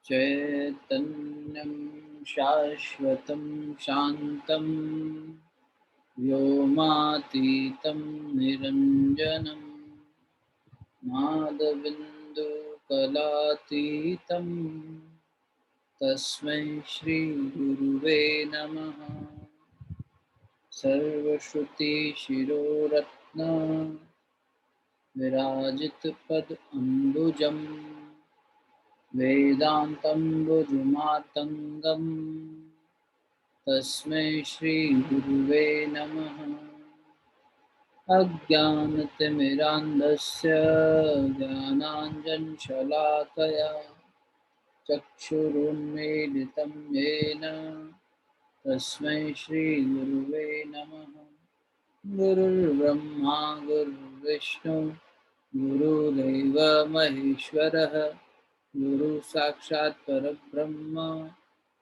चैतन्यं शाश्वतं शान्तं व्योमातीतं निरञ्जनं नादबिन्दुकलातीतं तस्मै श्रीगुरुवे नमः। सर्वश्रुतिशिरोरत्न विराजितपदम्बुजं वेदान्तम्बुजुमातङ्गम् तस्मै श्रीगुरुवे नमः। अज्ञानतिमिरान्धस्य ज्ञानाञ्जनशलाकया चक्षुरुन्मीलितं येन तस्मै श्रीगुरुवे नमः। गुरुर्ब्रह्मा गुरुर्विष्णु गुरुदेव महेश्वरः गुरुसाक्षात् परब्रह्म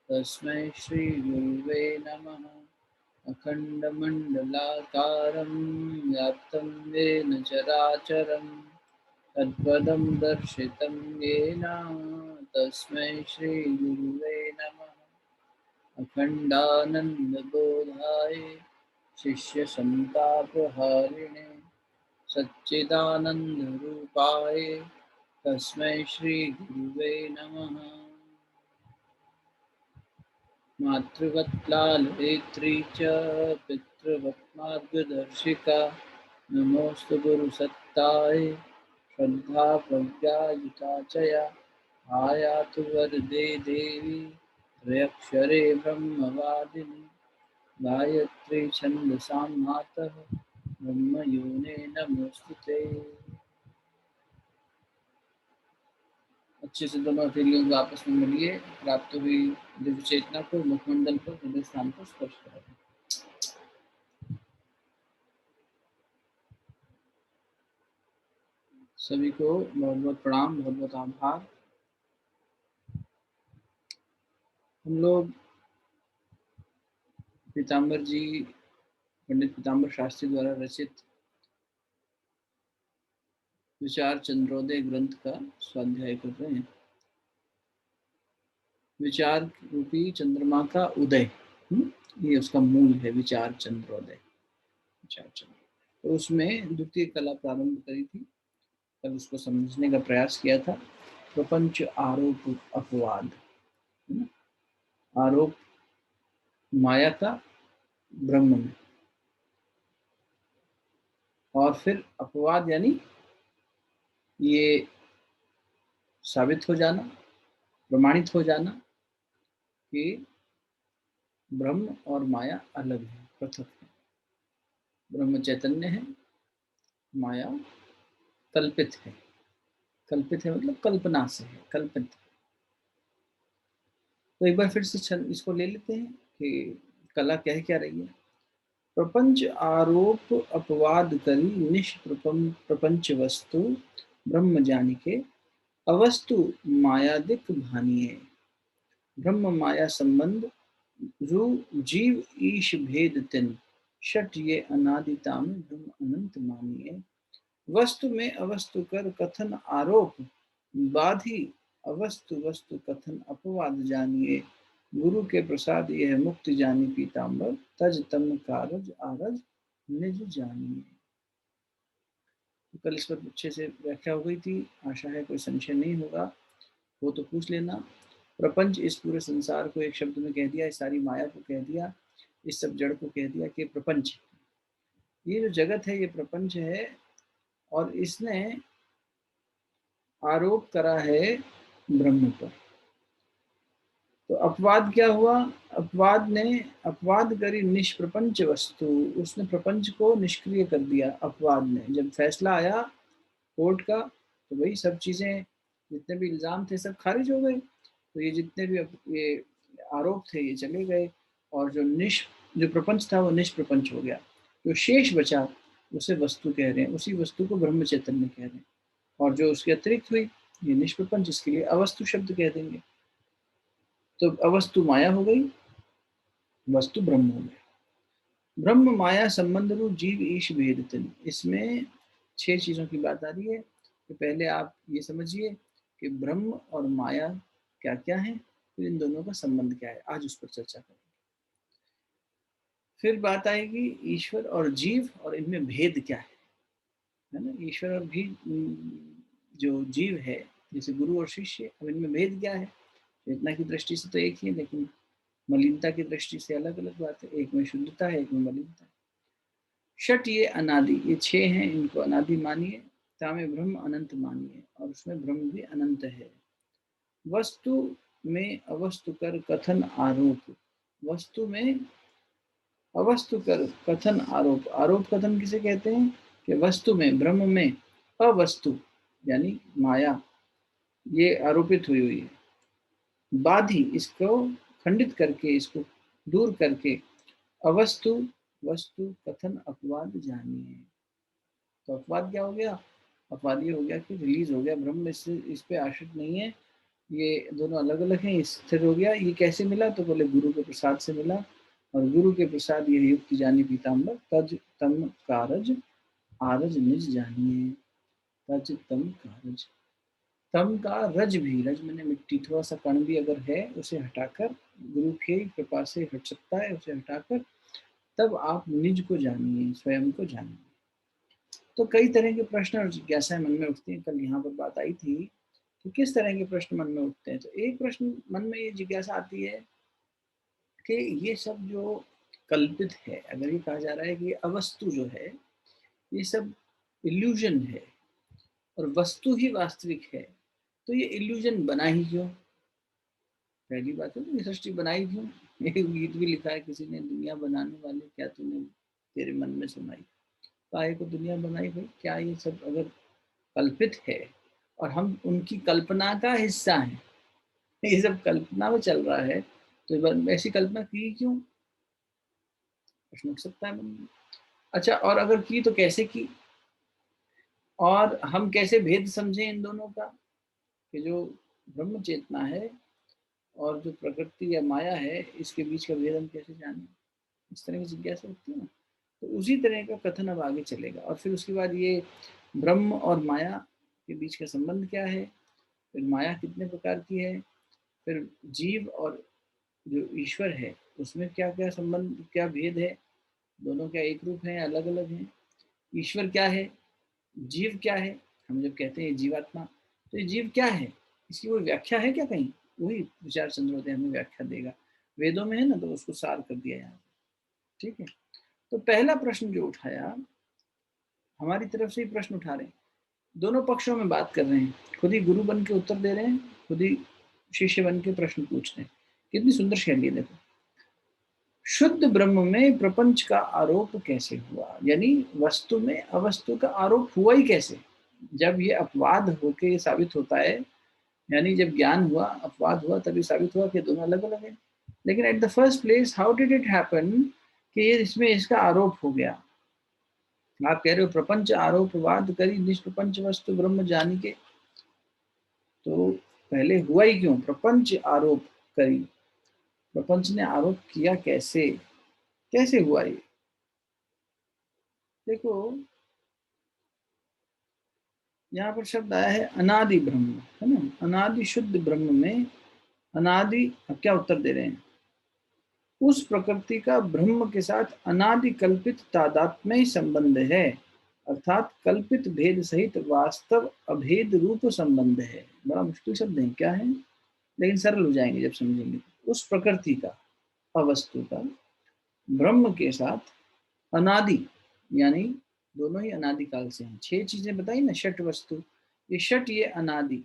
तस्मै श्रीगुरुवे नमः। अखण्डमण्डलाकारं व्याप्तं येन चराचरं तत्पदं दर्शितं येन तस्मै श्रीगुरुवे नमः। अखण्डानन्दबोधाय शिष्यसन्तापहारिणे सच्चिदानन्दरूपाय तस्मै श्रीगुरुवे नमः। मातृवत् लालयित्री च पितृवत् मार्गदर्शिका नमोऽस्तु गुरुसत्ताय श्रद्धा प्रज्ञायुता च या आयातु वरदे देवी त्र्यक्षरे ब्रह्मवादिनी गायत्री छन्दसां मातः ब्रह्मयोने नमोऽस्तुते। अच्छे से दोनों हथेलियों को आपस में मिलिए। प्राप्त हुई दिव्य चेतना को मुखमंडल पर हृदय स्थान पर स्पर्श करें। सभी को बहुत बहुत प्रणाम, बहुत बहुत आभार। हम लोग पीताम्बर जी, पंडित पीताम्बर शास्त्री द्वारा रचित विचार चंद्रोदय ग्रंथ का स्वाध्याय कर रहे हैं। विचार रूपी चंद्रमा का उदय, ये उसका मूल है। विचार चंद्रोदय, विचार चंद्र। तो उसमें द्वितीय कला प्रारंभ करी थी, कल उसको समझने का प्रयास किया था। प्रपंच आरोप अपवाद, आरोप माया का ब्रह्म में, और फिर अपवाद यानी ये साबित हो जाना, प्रमाणित हो जाना कि ब्रह्म और माया अलग है, पृथक है। ब्रह्म चैतन्य है, माया कल्पित है। कल्पित है मतलब कल्पना से है, कल्पित। तो एक बार फिर से इसको ले लेते हैं कि कला कह क्या रही है। प्रपंच आरोप अपवाद करी प्रपंच वस्तु ब्रह्म जानिके अवस्तु मायादिक भानिये। ब्रह्म माया संबंध जो जीव ईश भेद तिन षट ये अनादिता में ब्रह्म अनंत मानिए। वस्तु में अवस्तु कर कथन आरोप बाधी अवस्तु वस्तु कथन अपवाद जानिए। गुरु के प्रसाद यह मुक्ति जानी पीताम्बर तज तम कारज आरज निज जानिए। कल इस पर अच्छे से व्याख्या हो गई थी, आशा है कोई संशय नहीं होगा, वो तो पूछ लेना। प्रपंच इस पूरे संसार को एक शब्द में कह दिया, इस सारी माया को कह दिया, इस सब जड़ को कह दिया कि प्रपंच, ये जो जगत है ये प्रपंच है। और इसने आरोप करा है ब्रह्म पर। तो अपवाद क्या हुआ? अपवाद ने अपवाद करी निष्प्रपंच वस्तु, उसने प्रपंच को निष्क्रिय कर दिया। अपवाद ने जब फैसला आया कोर्ट का, तो वही सब चीजें, जितने भी इल्जाम थे सब खारिज हो गए। तो ये जितने भी ये आरोप थे ये चले गए, और जो प्रपंच था वो निष्प्रपंच हो गया। जो शेष बचा उसे वस्तु कह रहे हैं, उसी वस्तु को ब्रह्म चैतन्य कह रहे हैं। और जो उसके अतिरिक्त हुई ये निष्प्रपंच, इसके लिए अवस्तु शब्द कह देंगे। तो अवस्तु माया हो गई, वस्तु ब्रह्म हो गया। ब्रह्म माया संबंध रूप जीव ईश भेद तिन, इसमें 6 चीजों की बात आ रही है। तो पहले आप ये समझिए कि ब्रह्म और माया क्या क्या है, फिर इन दोनों का संबंध क्या है, आज उस पर चर्चा करेंगे। फिर बात आएगी ईश्वर और जीव और इनमें भेद क्या है ना। ईश्वर और भी जो जीव है, जैसे गुरु और शिष्य, अब इनमें भेद क्या है। चेतना की दृष्टि से तो एक ही है, लेकिन मलिनता की दृष्टि से अलग अलग बात है। एक में शुद्धता है, एक में मलिनता है। षट ये अनादि, ये छह हैं, इनको अनादि मानिए। तामे ब्रह्म अनंत मानिए, और उसमें ब्रह्म भी अनंत है। वस्तु में अवस्तु कर कथन आरोप, वस्तु में अवस्तु कर कथन आरोप, आरोप कथन किसे कहते हैं कि वस्तु में, ब्रह्म में अवस्तु यानी माया ये आरोपित हुई हुई है। बाधी, इसको खंडित करके, इसको दूर करके, अवस्तु वस्तु कथन अपवाद जानिए। तो अपवाद क्या हो गया, अपवाद ये हो गया कि रिलीज हो गया, ब्रह्म इस पे आश्रित नहीं है, ये दोनों अलग अलग हैं, स्थिर हो गया। ये कैसे मिला, तो बोले गुरु के प्रसाद से मिला, और गुरु के प्रसाद ये युक्ति जानी पीताम्बर, तज तम कारज आरज निज जानिए। तज तम कारज, तम का रज भी, रज मैंने मिट्टी, थोड़ा सा कण भी अगर है उसे हटाकर, गुरु के कृपा से हट सकता है, उसे हटाकर तब आप निज को जानिए, स्वयं को जानिए। तो कई तरह के प्रश्न और जिज्ञासाएं मन में उठती हैं। कल यहाँ पर बात आई थी कि किस तरह के प्रश्न मन में उठते हैं। तो एक प्रश्न मन में ये जिज्ञासा आती है कि ये सब जो कल्पित है, अगर ये कहा जा रहा है कि ये अवस्तु जो है ये सब इल्यूजन है और वस्तु ही वास्तविक है, तो ये इल्यूजन बना ही क्यों। पहली बात है तो ये सृष्टि बनाई क्यों। एक गीत भी लिखा है किसी ने, दुनिया बनाने वाले क्या तूने तेरे मन में सुनाई। काहे को दुनिया बनाई भाई, क्या ये सब अगर कल्पित है और हम उनकी कल्पना का हिस्सा हैं, ये सब कल्पना में चल रहा है, तो ऐसी कल्पना की क्यों, प्रश्न उठ सकता है मन में। अच्छा, और अगर की तो कैसे की, और हम कैसे भेद समझें इन दोनों का, कि जो ब्रह्म चेतना है और जो प्रकृति या माया है, इसके बीच का भेद हम कैसे जानें। इस तरह की जिज्ञासा होती है ना। तो उसी तरह का कथन अब आगे चलेगा, और फिर उसके बाद ये ब्रह्म और माया के बीच का संबंध क्या है, फिर माया कितने प्रकार की है, फिर जीव और जो ईश्वर है उसमें क्या क्या संबंध, क्या भेद है, दोनों क्या एक रूप है, अलग अलग हैं। ईश्वर क्या है, जीव क्या है, हम जब कहते हैं जीवात्मा, तो ये जीव क्या है, इसकी कोई व्याख्या है क्या कहीं, वही विचार चंद्रोदय हमें व्याख्या देगा। वेदों में है ना, तो उसको सार कर दिया यहाँ। ठीक है, तो पहला प्रश्न जो उठाया, हमारी तरफ से ही प्रश्न उठा रहे हैं, दोनों पक्षों में बात कर रहे हैं, खुद ही गुरु बन के उत्तर दे रहे हैं, खुद ही शिष्य बन के प्रश्न पूछ रहे हैं। कितनी सुंदर शैली है देखो। शुद्ध ब्रह्म में प्रपंच का आरोप कैसे हुआ, यानी वस्तु में अवस्तु का आरोप हुआ ही कैसे। जब ये अपवाद होके ये साबित होता है, यानी जब ज्ञान हुआ, अपवाद हुआ, तभी साबित हुआ कि दोनों अलग अलग है। लेकिन at the first place how did it happen कि ये इसमें इसका आरोप हो गया। आप कह रहे हो प्रपंच आरोपवाद करी निष्प्रपंच वस्तु ब्रह्म जानी के, तो पहले हुआ ही क्यों, प्रपंच आरोप करी, प्रपंच ने आरोप किया कैसे, कैसे हुआ ये। देखो यहाँ पर शब्द आया है अनादि ब्रह्म, है ना, अनादि शुद्ध ब्रह्म में अनादि, अब क्या उत्तर दे रहे हैं, उस प्रकृति का ब्रह्म के साथ अनादि कल्पित तादात्म्य संबंध है, अर्थात कल्पित भेद सहित वास्तव अभेद रूप संबंध है। बड़ा मुश्किल शब्द है, क्या है, लेकिन सरल हो जाएंगे जब समझेंगे। उस प्रकृति का, अवस्तु का, ब्रह्म के साथ अनादि, यानी दोनों ही अनादि काल से हैं। छह चीजें बताई ना, षट वस्तु, ये षट, ये अनादि,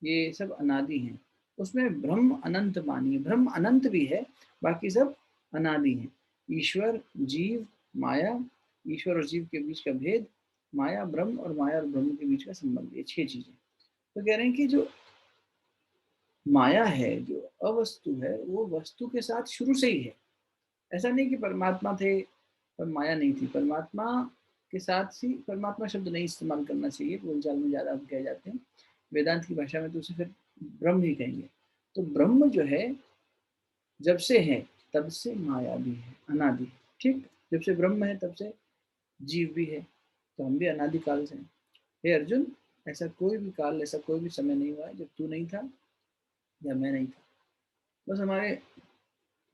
ये सब अनादि हैं। उसमें ब्रह्म अनंत मानिए, ब्रह्म अनंत भी है, बाकी सब अनादि हैं। ईश्वर जीव माया, ईश्वर और जीव के बीच का भेद, माया ब्रह्म और माया और ब्रह्म के बीच का संबंध, ये छह चीजें। तो कह रहे हैं कि जो माया है, जो अवस्तु है, वो वस्तु के साथ शुरू से ही है। ऐसा नहीं कि परमात्मा थे पर माया नहीं थी, परमात्मा के साथ ही, परमात्मा शब्द नहीं इस्तेमाल करना चाहिए, बोलचाल में ज़्यादा हम कह जाते हैं, वेदांत की भाषा में तो उसे फिर ब्रह्म ही कहेंगे। तो ब्रह्म जो है जब से है तब से माया भी है, अनादि। ठीक, जब से ब्रह्म है तब से जीव भी है, तो हम भी अनादि काल से हैं। हे अर्जुन, ऐसा कोई भी काल, ऐसा कोई भी समय नहीं हुआ है जब तू नहीं था, या मैं नहीं था, बस हमारे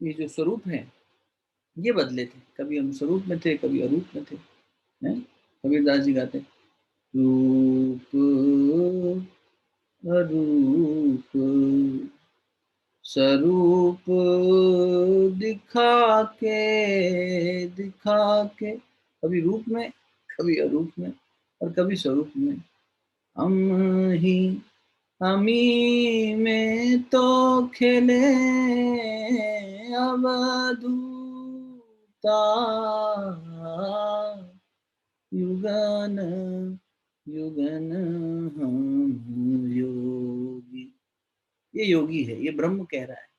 ये जो स्वरूप हैं ये बदले थे, कभी हम स्वरूप में थे, कभी अरूप में थे। हैं? कबीरदास जी गाते हैं, रूप अरूप स्वरूप दिखा के, कभी रूप में, कभी अरूप में, और कभी स्वरूप में। हम ही हमी में तो खेले अवधूता, युगन युगन हम योगी। ये योगी है, ये ब्रह्म कह रहा है।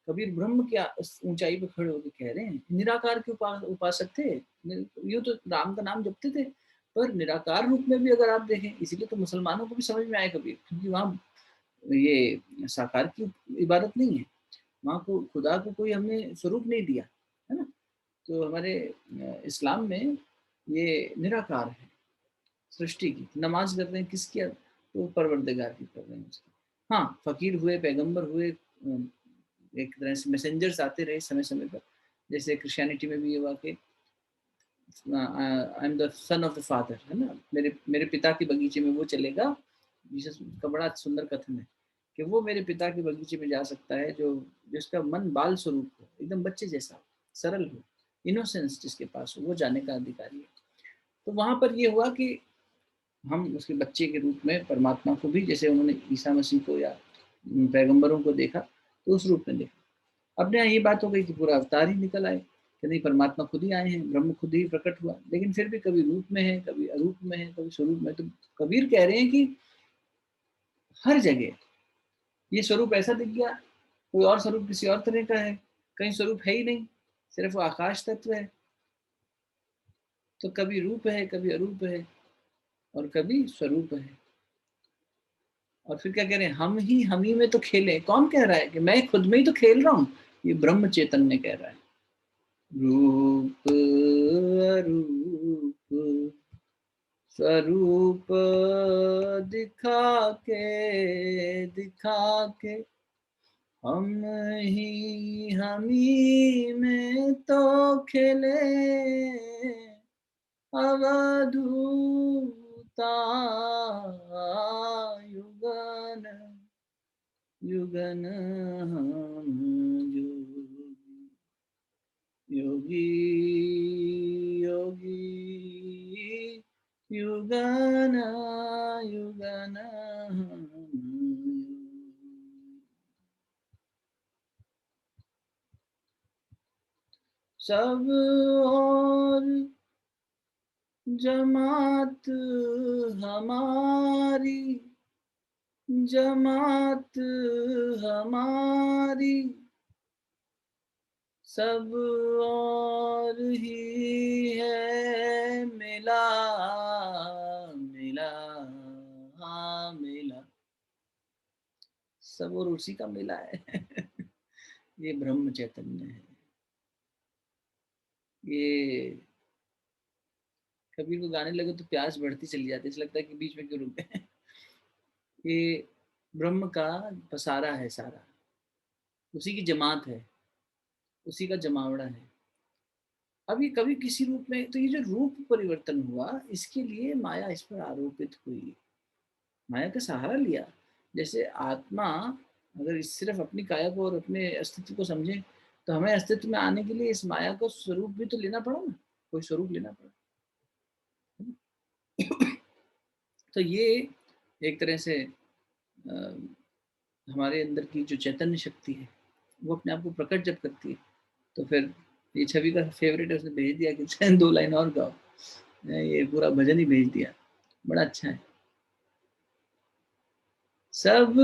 कबीर ब्रह्म की ऊंचाई पे खड़े होकर कह रहे हैं। निराकार के उपासक थे, ये तो राम का नाम जपते थे, पर निराकार रूप में भी अगर आप देखें, इसीलिए तो मुसलमानों को भी समझ में आए कबीर, क्योंकि वहाँ ये साकार की इबादत नहीं है, वहाँ को खुदा को कोई हमने स्वरूप नहीं दिया, है ना। तो हमारे इस्लाम में ये निराकार है, सृष्टि की नमाज कर रहे हैं किसकी, तो परवरदिगार की कर रहे हैं उसकी। हाँ, फकीर हुए, पैगंबर हुए, एक तरह से मैसेंजर्स आते रहे समय समय पर, जैसे क्रिश्चियनिटी में भी ये हुआ कि I am the son of the father, है ना, मेरे मेरे पिता के बगीचे में वो चलेगा। जीसस का बड़ा सुंदर कथन है कि वो मेरे पिता के बगीचे में जा सकता है जो जिसका मन बाल स्वरूप हो, एकदम बच्चे जैसा सरल हो, इनोसेंस जिसके पास हो, वो जाने का अधिकारी है। तो वहां पर ये हुआ कि हम उसके बच्चे के रूप में परमात्मा को भी, जैसे उन्होंने ईसा मसीह को या पैगंबरों को देखा, तो उस रूप में देखा। अब यहाँ ये बात हो गई कि पूरा अवतार ही निकल आए कि नहीं, परमात्मा खुद ही आए हैं, ब्रह्म खुद ही प्रकट हुआ, लेकिन फिर भी कभी रूप में है, कभी अरूप में है, कभी स्वरूप में। तो कबीर कह रहे हैं कि हर जगह ये स्वरूप ऐसा दिख गया, कोई और स्वरूप किसी और तरह का है, कहीं स्वरूप है ही नहीं, सिर्फ वो आकाश तत्व है। तो कभी रूप है, कभी अरूप है, और कभी स्वरूप है। और फिर क्या कह रहे हैं, हम ही में तो खेले। कौन कह रहा है कि मैं खुद में ही तो खेल रहा हूँ? ये ब्रह्म चैतन्य कह रहा है। रूप अरूप स्वरूप दिखा के हम ही में तो खेले अवधूता, युगन युगन हम योगी योगी युगन युगन हम सब और जमात हमारी, जमात हमारी, सब और ही है मिला मिला, हाँ मिला, सब और उसी का मिला है। ये ब्रह्म चैतन्य है। ये कबीर को गाने लगे तो प्यास बढ़ती चली जाती है, ऐसा लगता है कि बीच में क्यों रुक गए। ये ब्रह्म का पसारा है सारा, उसी की जमात है, उसी का जमावड़ा है। अब ये कभी किसी रूप में, तो ये जो रूप परिवर्तन हुआ, इसके लिए माया इस पर आरोपित हुई, माया का सहारा लिया। जैसे आत्मा अगर सिर्फ अपनी काया को और अपने अस्तित्व को समझे, तो हमें अस्तित्व में आने के लिए इस माया का स्वरूप भी तो लेना पड़ा ना, कोई स्वरूप लेना पड़ा। तो ये एक तरह से हमारे अंदर की जो चैतन्य शक्ति है, वो अपने आप को प्रकट जब करती है, तो फिर ये छवि का फेवरेट है, उसने भेज दिया कि 2 लाइन और गाओ, ये पूरा भजन ही भेज दिया, बड़ा अच्छा है। सब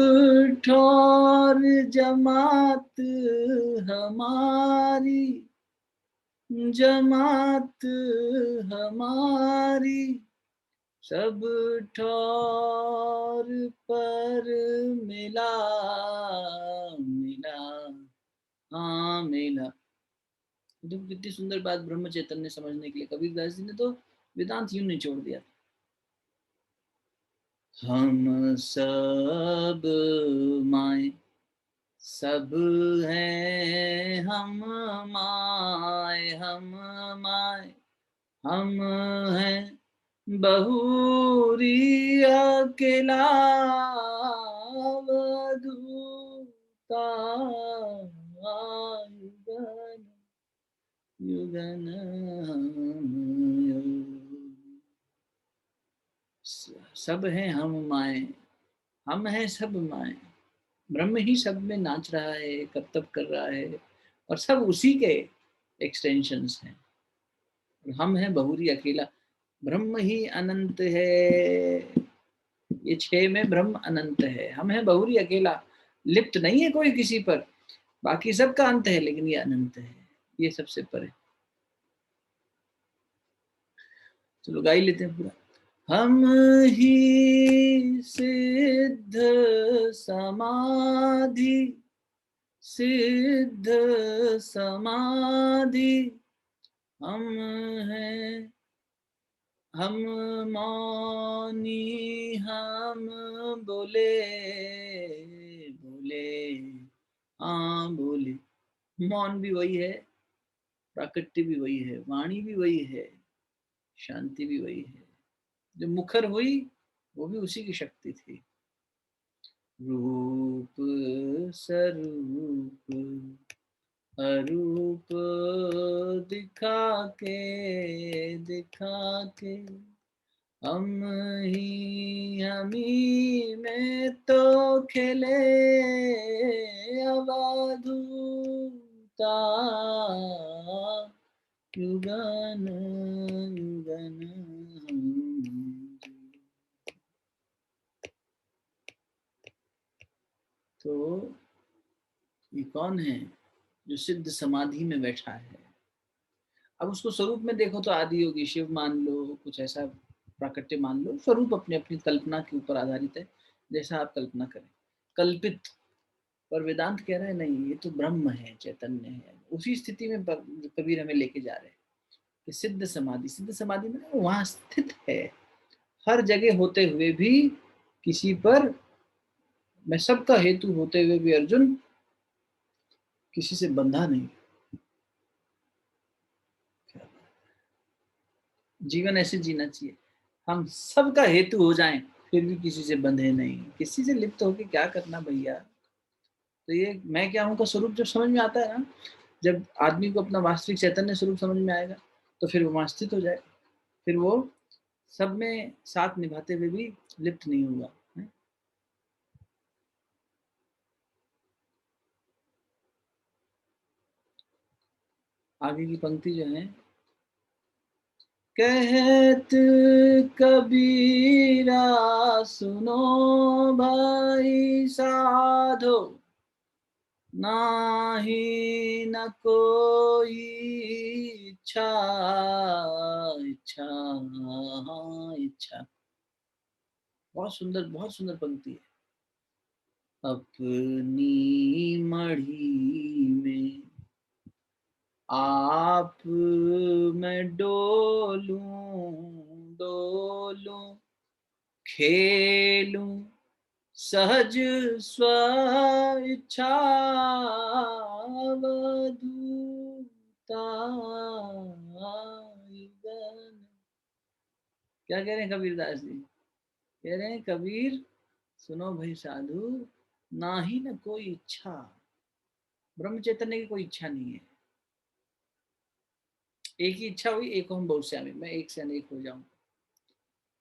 ठोर जमात हमारी, जमात हमारी, सब ठोर पर मिला मिला, हाँ मिला। तो कितनी सुंदर बात ब्रह्म चैतन्य समझने के लिए कबीरदास जी ने तो वेदांत यूं नहीं छोड़ दिया। हम सब माए सब हैं हम माय, हम माय, हम हैं बहुरी अकेला अवधूता युगन युगन युग। सब हैं हम माए, हम हैं सब माए। ब्रह्म ही सब में नाच रहा है, कर्तव्य कर रहा है, और सब उसी के एक्सटेंशंस हैं। हम हैं बहुरी अकेला। ब्रह्म ही अनंत है, ये छह में ब्रह्म अनंत है। हम हैं बहुरी अकेला, लिप्त नहीं है कोई किसी पर, बाकी सबका अंत है, लेकिन ये अनंत है, ये सबसे परे। चलो गा ही लेते हैं पूरा। हम ही सिद्ध समाधि, सिद्ध समाधि, हम हैं हम मौनी, हम बोले बोले, हाँ बोले। मौन भी वही है, प्राकृति भी वही है, वाणी भी वही है, शांति भी वही है। जो मुखर हुई वो भी उसी की शक्ति थी। रूप स्वरूप अरूप दिखा के, दिखा के, हम ही में तो खेले अवधूता युगन युगन। तो ये कौन है जो सिद्ध समाधि में बैठा है? अब उसको स्वरूप में देखो तो आदि योगी शिव मान लो, कुछ ऐसा प्राकट्य मान लो, स्वरूप अपनी अपनी कल्पना के ऊपर आधारित है, जैसा आप कल्पना करें। कल्पित, पर वेदांत कह रहा है नहीं, ये तो ब्रह्म है, चैतन्य है। उसी स्थिति में कबीर हमें लेके जा रहे हैं कि सिद्ध समाधि, सिद्ध समाधि में वहां स्थित है, हर जगह होते हुए भी किसी पर, मैं सबका हेतु होते हुए भी अर्जुन किसी से बंधा नहीं। जीवन ऐसे जीना चाहिए, हम सबका हेतु हो जाएं, फिर भी किसी से बंधे नहीं। किसी से लिप्त होके क्या करना भैया। तो ये मैं क्या हूँ का स्वरूप जब समझ में आता है ना, जब आदमी को अपना वास्तविक चैतन्य स्वरूप समझ में आएगा, तो फिर वो वहां स्थित हो जाएगा, फिर वो सब में साथ निभाते हुए भी लिप्त नहीं होगा। आगे की पंक्ति जो है, कहत कबीरा सुनो भाई साधो, नाही न कोई इच्छा, इच्छा, इच्छा। बहुत सुंदर पंक्ति है। अपनी मढ़ी में आप मैं डोलूं, डोलूं, खेलूं सहज स्व इच्छा अवधूता युगन। क्या कह रहे हैं कबीरदास जी? कह रहे हैं कबीर सुनो भाई साधु, ना ही न कोई इच्छा, ब्रह्म चैतन्य की कोई इच्छा नहीं है। एक ही इच्छा हुई, एक हम बहुश्यामी, मैं एक से अनेक हो जाऊं।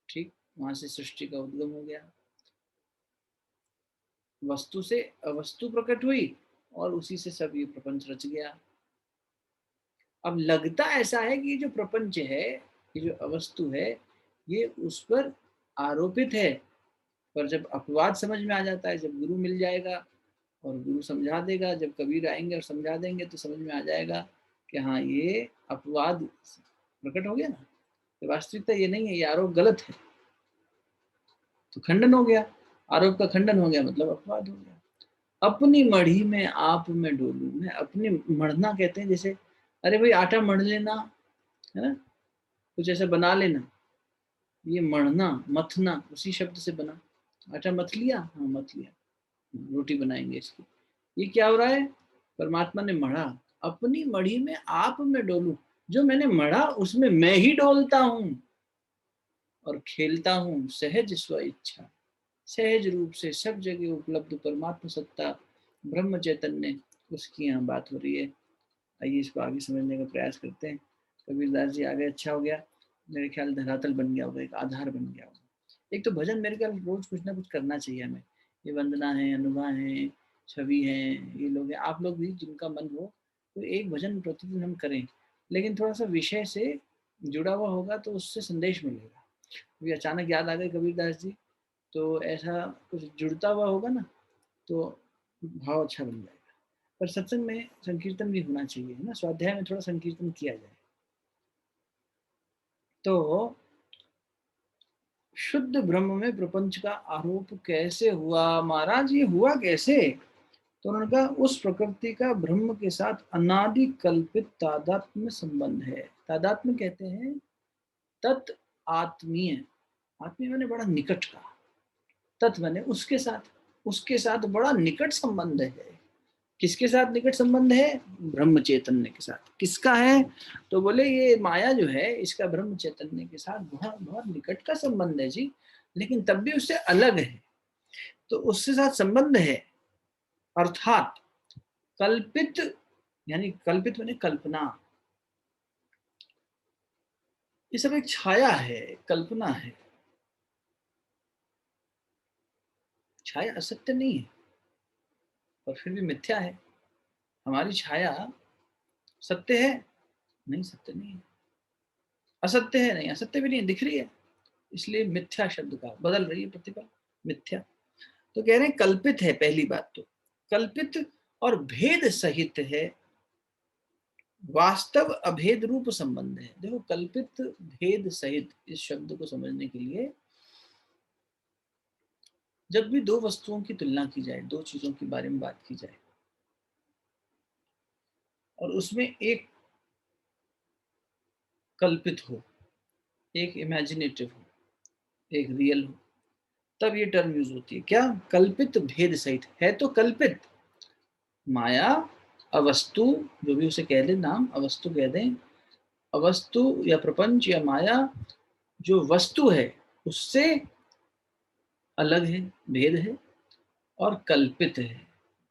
ठीक, वहां से सृष्टि का उद्गम हो गया, वस्तु से अवस्तु प्रकट हुई, और उसी से सब ये प्रपंच रच गया। अब लगता ऐसा है कि ये जो प्रपंच है, ये जो अवस्तु है, ये उस पर आरोपित है, पर जब अपवाद समझ में आ जाता है, जब गुरु मिल जाएगा और गुरु समझा देगा, जब कबीर आएंगे और समझा देंगे, तो समझ में आ जाएगा कि हाँ ये अपवाद प्रकट हो गया ना, तो वास्तविकता ये नहीं है, ये आरोप गलत है, तो खंडन हो गया। आरोप का खंडन हो गया मतलब अपवाद हो गया। अपनी मढ़ी में आप में डोलूं, मैं अपनी मढ़ना कहते हैं, जैसे अरे भाई आटा मढ़ लेना, है ना, कुछ ऐसा बना लेना, ये मढ़ना, मथना उसी शब्द से बना। आटा मथ लिया, हाँ मथ लिया, रोटी बनाएंगे इसकी। ये क्या हो रहा है? परमात्मा ने मढ़ा, अपनी मढ़ी में आप में डोलूं, जो मैंने मढ़ा उसमें मैं ही डोलता हूं और खेलता हूं सहज स्व इच्छा। सहज रूप से सब जगह उपलब्ध परमात्मा सत्ता ब्रह्म चैतन्य, उसकी यहाँ बात हो रही है। आइए इसको आगे समझने का प्रयास करते हैं। कबीरदास जी आगे, अच्छा हो गया, मेरे ख्याल धरातल बन गया होगा, एक आधार बन गया होगा। एक तो भजन मेरे ख्याल रोज कुछ ना कुछ करना चाहिए हमें। ये वंदना है, अनुभा है, छवि है, ये लोग हैं, आप लोग भी जिनका मन हो तो एक भजन प्रतिदिन हम करें, लेकिन थोड़ा सा विषय से जुड़ा हुआ होगा तो उससे संदेश मिलेगा। अभी अचानक याद आ गए कबीरदास जी, तो ऐसा कुछ जुड़ता हुआ होगा ना तो भाव अच्छा बन जाएगा। पर सत्संग में संकीर्तन भी होना चाहिए, है ना, स्वाध्याय में थोड़ा संकीर्तन किया जाए। तो शुद्ध ब्रह्म में प्रपंच का आरोप कैसे हुआ महाराज? ये हुआ कैसे? तो उन्होंने कहा उस प्रकृति का ब्रह्म के साथ अनादि कल्पित तादात्म्य संबंध है। तादात्म्य कहते हैं तत् आत्मीय, आत्मीय मैंने बड़ा निकट का, तत् मैंने उसके साथ बड़ा निकट संबंध है। किसके साथ निकट संबंध है? ब्रह्म चैतन्य के साथ। किसका है? तो बोले ये माया जो है इसका ब्रह्म चैतन्य के साथ बहुत बहुत निकट का संबंध है जी, लेकिन तब भी उससे अलग है। तो उसके साथ संबंध है, अर्थात कल्पित, यानी कल्पित माने कल्पना, ये सब एक छाया है, कल्पना है। छाया असत्य नहीं है और फिर भी मिथ्या है। हमारी छाया सत्य है? नहीं, सत्य नहीं है। असत्य है? नहीं, असत्य भी नहीं है, दिख रही है, इसलिए मिथ्या शब्द का बदल रही है प्रतिपल, मिथ्या। तो कह रहे हैं कल्पित है, पहली बात तो कल्पित और भेद सहित है, वास्तव अभेद रूप संबंध है। देखो कल्पित भेद सहित इस शब्द को समझने के लिए, जब भी दो वस्तुओं की तुलना की जाए, दो चीजों के बारे में बात की जाए और उसमें एक कल्पित हो, एक इमेजिनेटिव हो, एक रियल हो, तब ये टर्म यूज होती है। क्या? कल्पित भेद सहित है, तो कल्पित माया, अवस्तु, जो भी उसे कह दें, नाम अवस्तु कह दें, अवस्तु या प्रपंच या माया जो वस्तु है उससे अलग है, भेद है, और कल्पित है,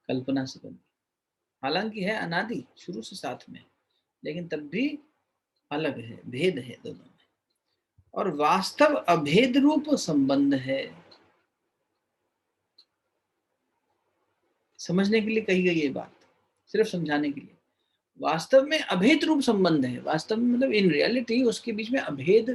कल्पना से बनी, हालांकि है अनादि शुरू से साथ में, लेकिन तब भी अलग है, भेद है दोनों में, और वास्तव अभेद रूप संबंध है। समझने के लिए कही गई ये बात, सिर्फ समझाने के लिए। वास्तव में अभेद रूप संबंध है, वास्तव में मतलब इन रियलिटी उसके बीच में अभेद।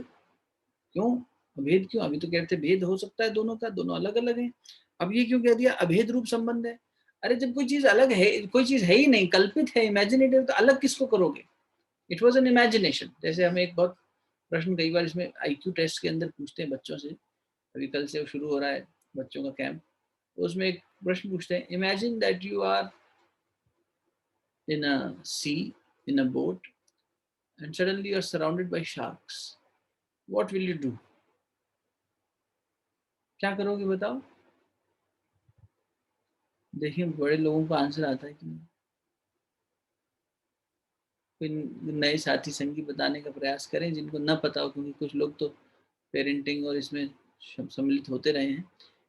क्यों अभेद? क्यों? अभी तो कहते भेद हो सकता है दोनों का, दोनों अलग अलग हैं, अब ये क्यों कह दिया अभेद रूप संबंध है? अरे जब कोई चीज अलग है, कोई चीज है ही नहीं, कल्पित है, इमेजिनेटिव, तो अलग किसको करोगे? It was an imagination. जैसे हमें एक बहुत प्रश्न कई बार इसमें आईक्यू टेस्ट के अंदर पूछते हैं बच्चों से, अभी कल से शुरू हो रहा है बच्चों का कैंप, तो उसमें एक प्रश्न पूछते हैं, imagine that you are in a sea, in a boat, and suddenly you're surrounded by sharks. What will you do? क्या करोगे बताओ? देखिए बड़े लोगों को आंसर आता है कि नहीं। कोई नए साथी संगी बताने का प्रयास करें जिनको ना पता हो, क्योंकि कुछ लोग तो पेरेंटिंग और इसमें सम्मिलित होते रहे हैं।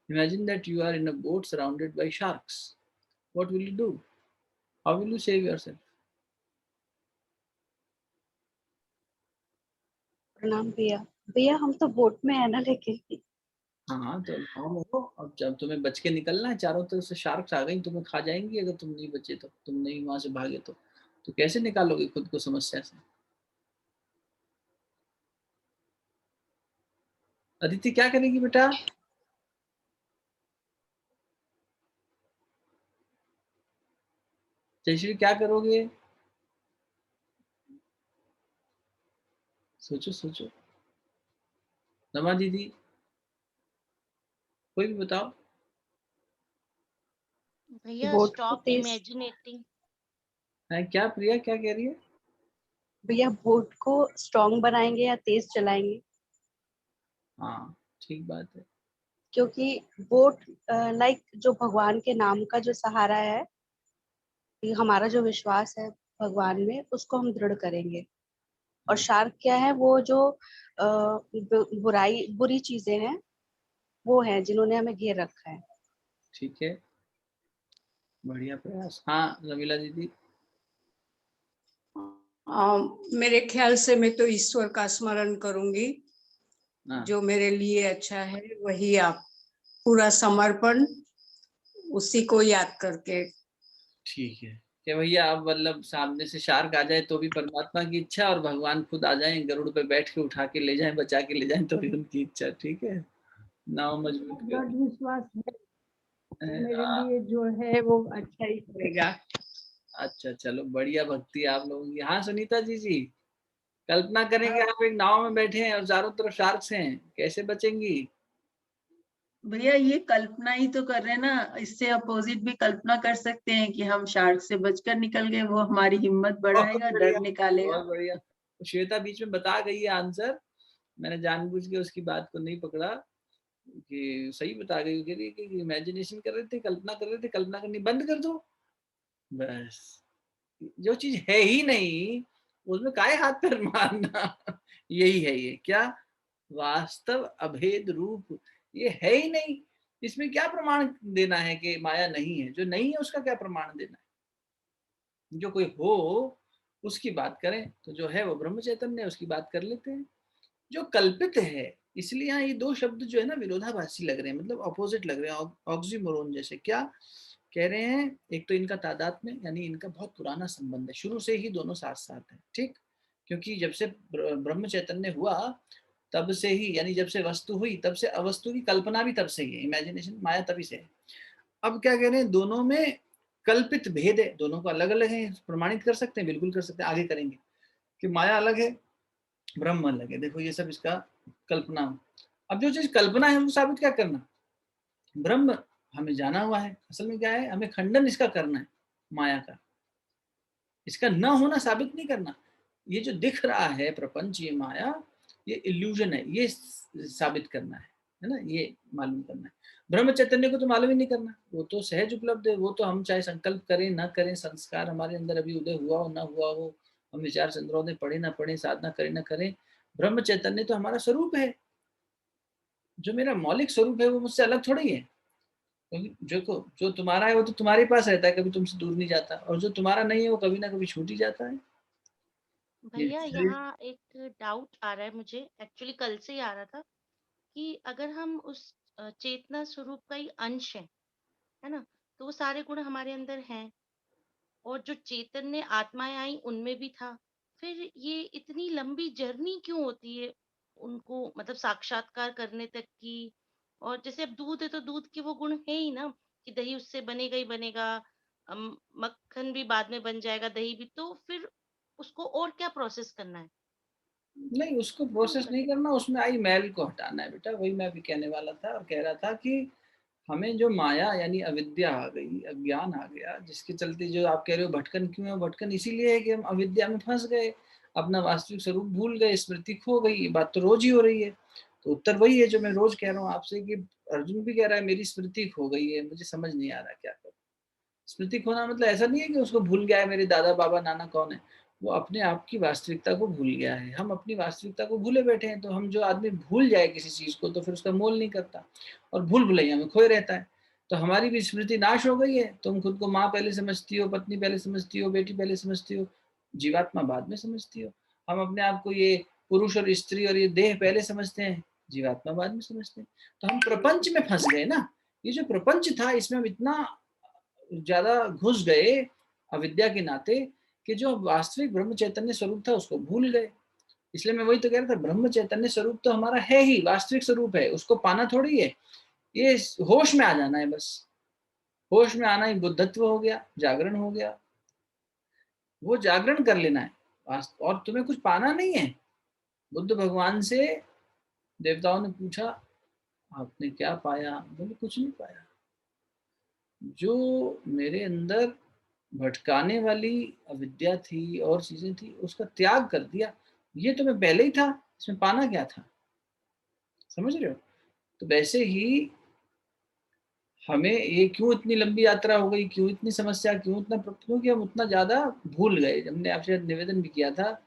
Imagine that you are in a boat surrounded by sharks. What will you do? How will you save yourself? प्रणाम भैया। भैया हम तो बोट में है ना, लेकिन हाँ तो काम हो, अब जब तुम्हें बच के निकलना है, चारों तरफ से शार्क्स आ गई, तुम्हें खा जाएंगी अगर तुम नहीं बचे, तो तुम नहीं वहां से भागे तो कैसे निकालोगे खुद को समस्या से? अदिति क्या करेगी बेटा? जयश्री क्या करोगे? सोचो सोचो, रमा दीदी, कोई भी बताओ। भैया बोट को स्टॉप तेज, इमेजिनेटिंग। है क्या? प्रिया क्या कह रही है? भैया बोट को स्ट्रॉन्ग बनाएंगे या तेज चलाएंगे? हाँ ठीक बात है। क्योंकि बोट लाइक जो भगवान के नाम का जो सहारा है, कि हमारा जो विश्वास है भगवान में उसको हम दृढ़ करेंगे। और शार्क क्या है, वो जो बुरी चीजें हैं वो हैं जिन्होंने हमें घेर रखा है। ठीक है, बढ़िया प्रयास। हाँ रमीला दीदी। मेरे ख्याल से मैं तो ईश्वर का स्मरण करूंगी, हाँ जो मेरे लिए अच्छा है वही आप, पूरा समर्पण उसी को याद करके। ठीक है कि भैया अब मतलब सामने से शार्क आ जाए तो भी परमात्मा की इच्छा, और भगवान खुद आ जाएं गरुड़ पे बैठ के उठा के ले जाएं, बचा के ले जाएं, तो भी उनकी इच्छा। ठीक है, नाव मजबूत कर। दृढ़ विश्वास है मेरे हाँ, लिए, जो है वो अच्छा ही करेगा। अच्छा चलो बढ़िया भक्ति आप लोगों की। हाँ सुनीता जी, कल्पना करेंगे आप एक नाव में बैठे हैं और चारों तरफ शार्क्स हैं, कैसे बचेंगी? भैया ये कल्पना ही तो कर रहे हैं ना, इससे अपोजिट भी कल्पना कर सकते हैं कि हम शार्क से बचकर निकल गए, वो हमारी हिम्मत बहुत बढ़ाएगा, डर बढ़िया, निकालेगा। बहुत बढ़िया। श्वेता बीच में बता गई है आंसर, मैंने जानबूझ के उसकी बात को नहीं पकड़ा, कि सही बता गई कि इमेजिनेशन कर रहे थे, कल्पना कर रहे थे, कल्पना करनी बंद कर दो बस। जो चीज है ही नहीं उसमें काहे हाथ पैर मारना। यही है ये क्या, वास्तव अभेद रूप, ये है ही नहीं, इसमें क्या प्रमाण देना है कि माया नहीं है? जो नहीं है उसका क्या प्रमाण देना है? जो कोई हो उसकी बात करें, तो जो है वो ब्रह्म चैतन्य है, उसकी बात कर लेते हैं। जो कल्पित है, इसलिए यहाँ ये दो शब्द जो है ना विरोधाभासी लग रहे हैं, मतलब अपोजिट लग रहे हैं, ऑक्सीमोरोन जैसे। क्या कह रहे हैं? एक तो इनका तादात्म्य, यानी इनका बहुत पुराना संबंध है, शुरू से ही दोनों साथ साथ है। ठीक, क्योंकि जब से ब्रह्म चैतन्य हुआ तब से ही, यानी जब से वस्तु हुई तब से अवस्तु की कल्पना भी तब से ही है, इमेजिनेशन माया तभी से है। अब क्या कह रहे हैं? दोनों में कल्पित भेद है, दोनों को अलग अलग है, प्रमाणित कर सकते हैं, बिल्कुल कर सकते हैं, आगे करेंगे कि माया अलग है, ब्रह्म अलग है। देखो ये सब इसका कल्पना। अब जो चीज कल्पना है वो साबित क्या करना? ब्रह्म हमें जाना हुआ है, असल में क्या है, हमें खंडन इसका करना है, माया का, इसका न होना साबित नहीं करना। ये जो दिख रहा है प्रपंच, ये माया, ये इल्यूजन है, ये साबित करना है ना, ये मालूम करना है। ब्रह्म चैतन्य को तो मालूम ही नहीं करना, वो तो सहज उपलब्ध है, वो तो हम चाहे संकल्प करें ना करें, संस्कार हमारे अंदर अभी उदय हुआ हो ना हुआ हो, हम विचार चंद्रोदय पढ़े ना पढ़े, साधना करें ना करें, ब्रह्म चैतन्य तो हमारा स्वरूप है। जो मेरा मौलिक स्वरूप है वो मुझसे अलग थोड़ी है, क्योंकि जो तुम्हारा है वो तो तुम्हारे पास रहता है, कभी तुमसे दूर नहीं जाता, और जो तुम्हारा नहीं है वो कभी ना कभी छूट ही जाता है। ये भैया यहाँ एक डाउट आ रहा है मुझे, एक्चुअली कल से ही आ रहा था, कि अगर हम उस चेतना स्वरूप का ही अंश है ना, तो वो सारे गुण हमारे अंदर हैं, और जो चैतन्य आत्माएं आई उनमें भी था, फिर ये इतनी लंबी जर्नी क्यों होती है उनको, मतलब साक्षात्कार करने तक की? और जैसे अब दूध है तो दूध के वो गुण है ही ना, कि दही उससे बनेगा ही बनेगा, मक्खन भी बाद में बन जाएगा, दही भी, तो फिर उसको और क्या प्रोसेस करना है? नहीं, उसको क्यों प्रोसेस नहीं करना? करना, उसमें आई मैल को हटाना है बेटा। वही मैं भी कहने वाला था, और कह रहा था कि हमें जो माया यानी अविद्या आ गई, अज्ञान आ गया, जिसके चलते जो आप कह रहे हो भटकन क्यों है, भटकन इसीलिए है कि हम अविद्या में फंस गए, अपना वास्तविक स्वरूप भूल गए, स्मृति खो गई। ये बात तो रोज ही हो रही है, तो उत्तर वही है जो मैं रोज कह रहा हूँ आपसे, कि अर्जुन भी कह रहा है मेरी स्मृति खो गई है, मुझे समझ नहीं आ रहा क्या करूं। स्मृति खोना मतलब ऐसा नहीं है कि उसको भूल गया है मेरे दादा बाबा नाना कौन है, वो अपने आप की वास्तविकता को भूल गया है। हम अपनी वास्तविकता को भूले बैठे हैं। तो हम, जो आदमी भूल जाए किसी चीज को तो फिर उसका मोल नहीं करता, और भूल भुलैया में खोए रहता है। तो हमारी भी स्मृति नाश हो गई है। तुम खुद को माँ पहले समझती हो, पत्नी पहले समझती हो, बेटी पहले समझती हो, जीवात्मा बाद में समझती हो। हम अपने आप को ये पुरुष और स्त्री और ये देह पहले समझते हैं, जीवात्मा बाद में समझते हैं। तो हम प्रपंच में फंस गए ना। ये जो प्रपंच था इसमें हम इतना ज्यादा घुस गए अविद्या के नाते, कि जो वास्तविक ब्रह्म चैतन्य स्वरूप था उसको भूल गए। इसलिए मैं वही तो कह रहा था, ब्रह्म चैतन्य स्वरूप तो हमारा है ही, वास्तविक स्वरूप है, उसको पाना थोड़ी है। ये होश में आ जाना है बस। होश में आना ही बुद्धत्व हो गया, जागरण हो गया। वो जागरण कर लेना है, और तुम्हें कुछ पाना नहीं है। बुद्ध भगवान से देवताओं ने पूछा आपने क्या पाया? बोले कुछ नहीं पाया। जो मेरे अंदर भटकाने वाली अविद्या थी और चीजें थी, उसका त्याग कर दिया। ये तो मैं पहले ही था, इसमें पाना क्या था? समझ रहे हो? तो वैसे ही हमें ये क्यों इतनी लंबी यात्रा हो गई, क्यों इतनी समस्या, क्यों इतना, क्योंकि हम उतना ज्यादा भूल गए। हमने आपसे निवेदन भी किया था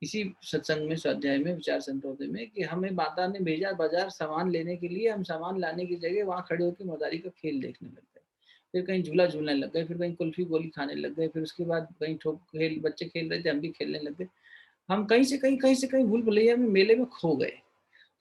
इसी सत्संग में, स्वाध्याय में, विचार संतोदय में, कि हमें माता ने भेजा बाजार सामान लेने के लिए, हम सामान लाने की जगह वहां खड़े होकर मदारी का खेल देखने लग गए, फिर कहीं झूला झूलने लग गए, फिर कहीं कुल्फी गोली खाने लग गए, फिर उसके बाद कहीं ठोक खेल, बच्चे खेल रहे थे हम भी खेलने लग गए। हम कहीं से कहीं भूल भुलैया में, मेले में खो गए।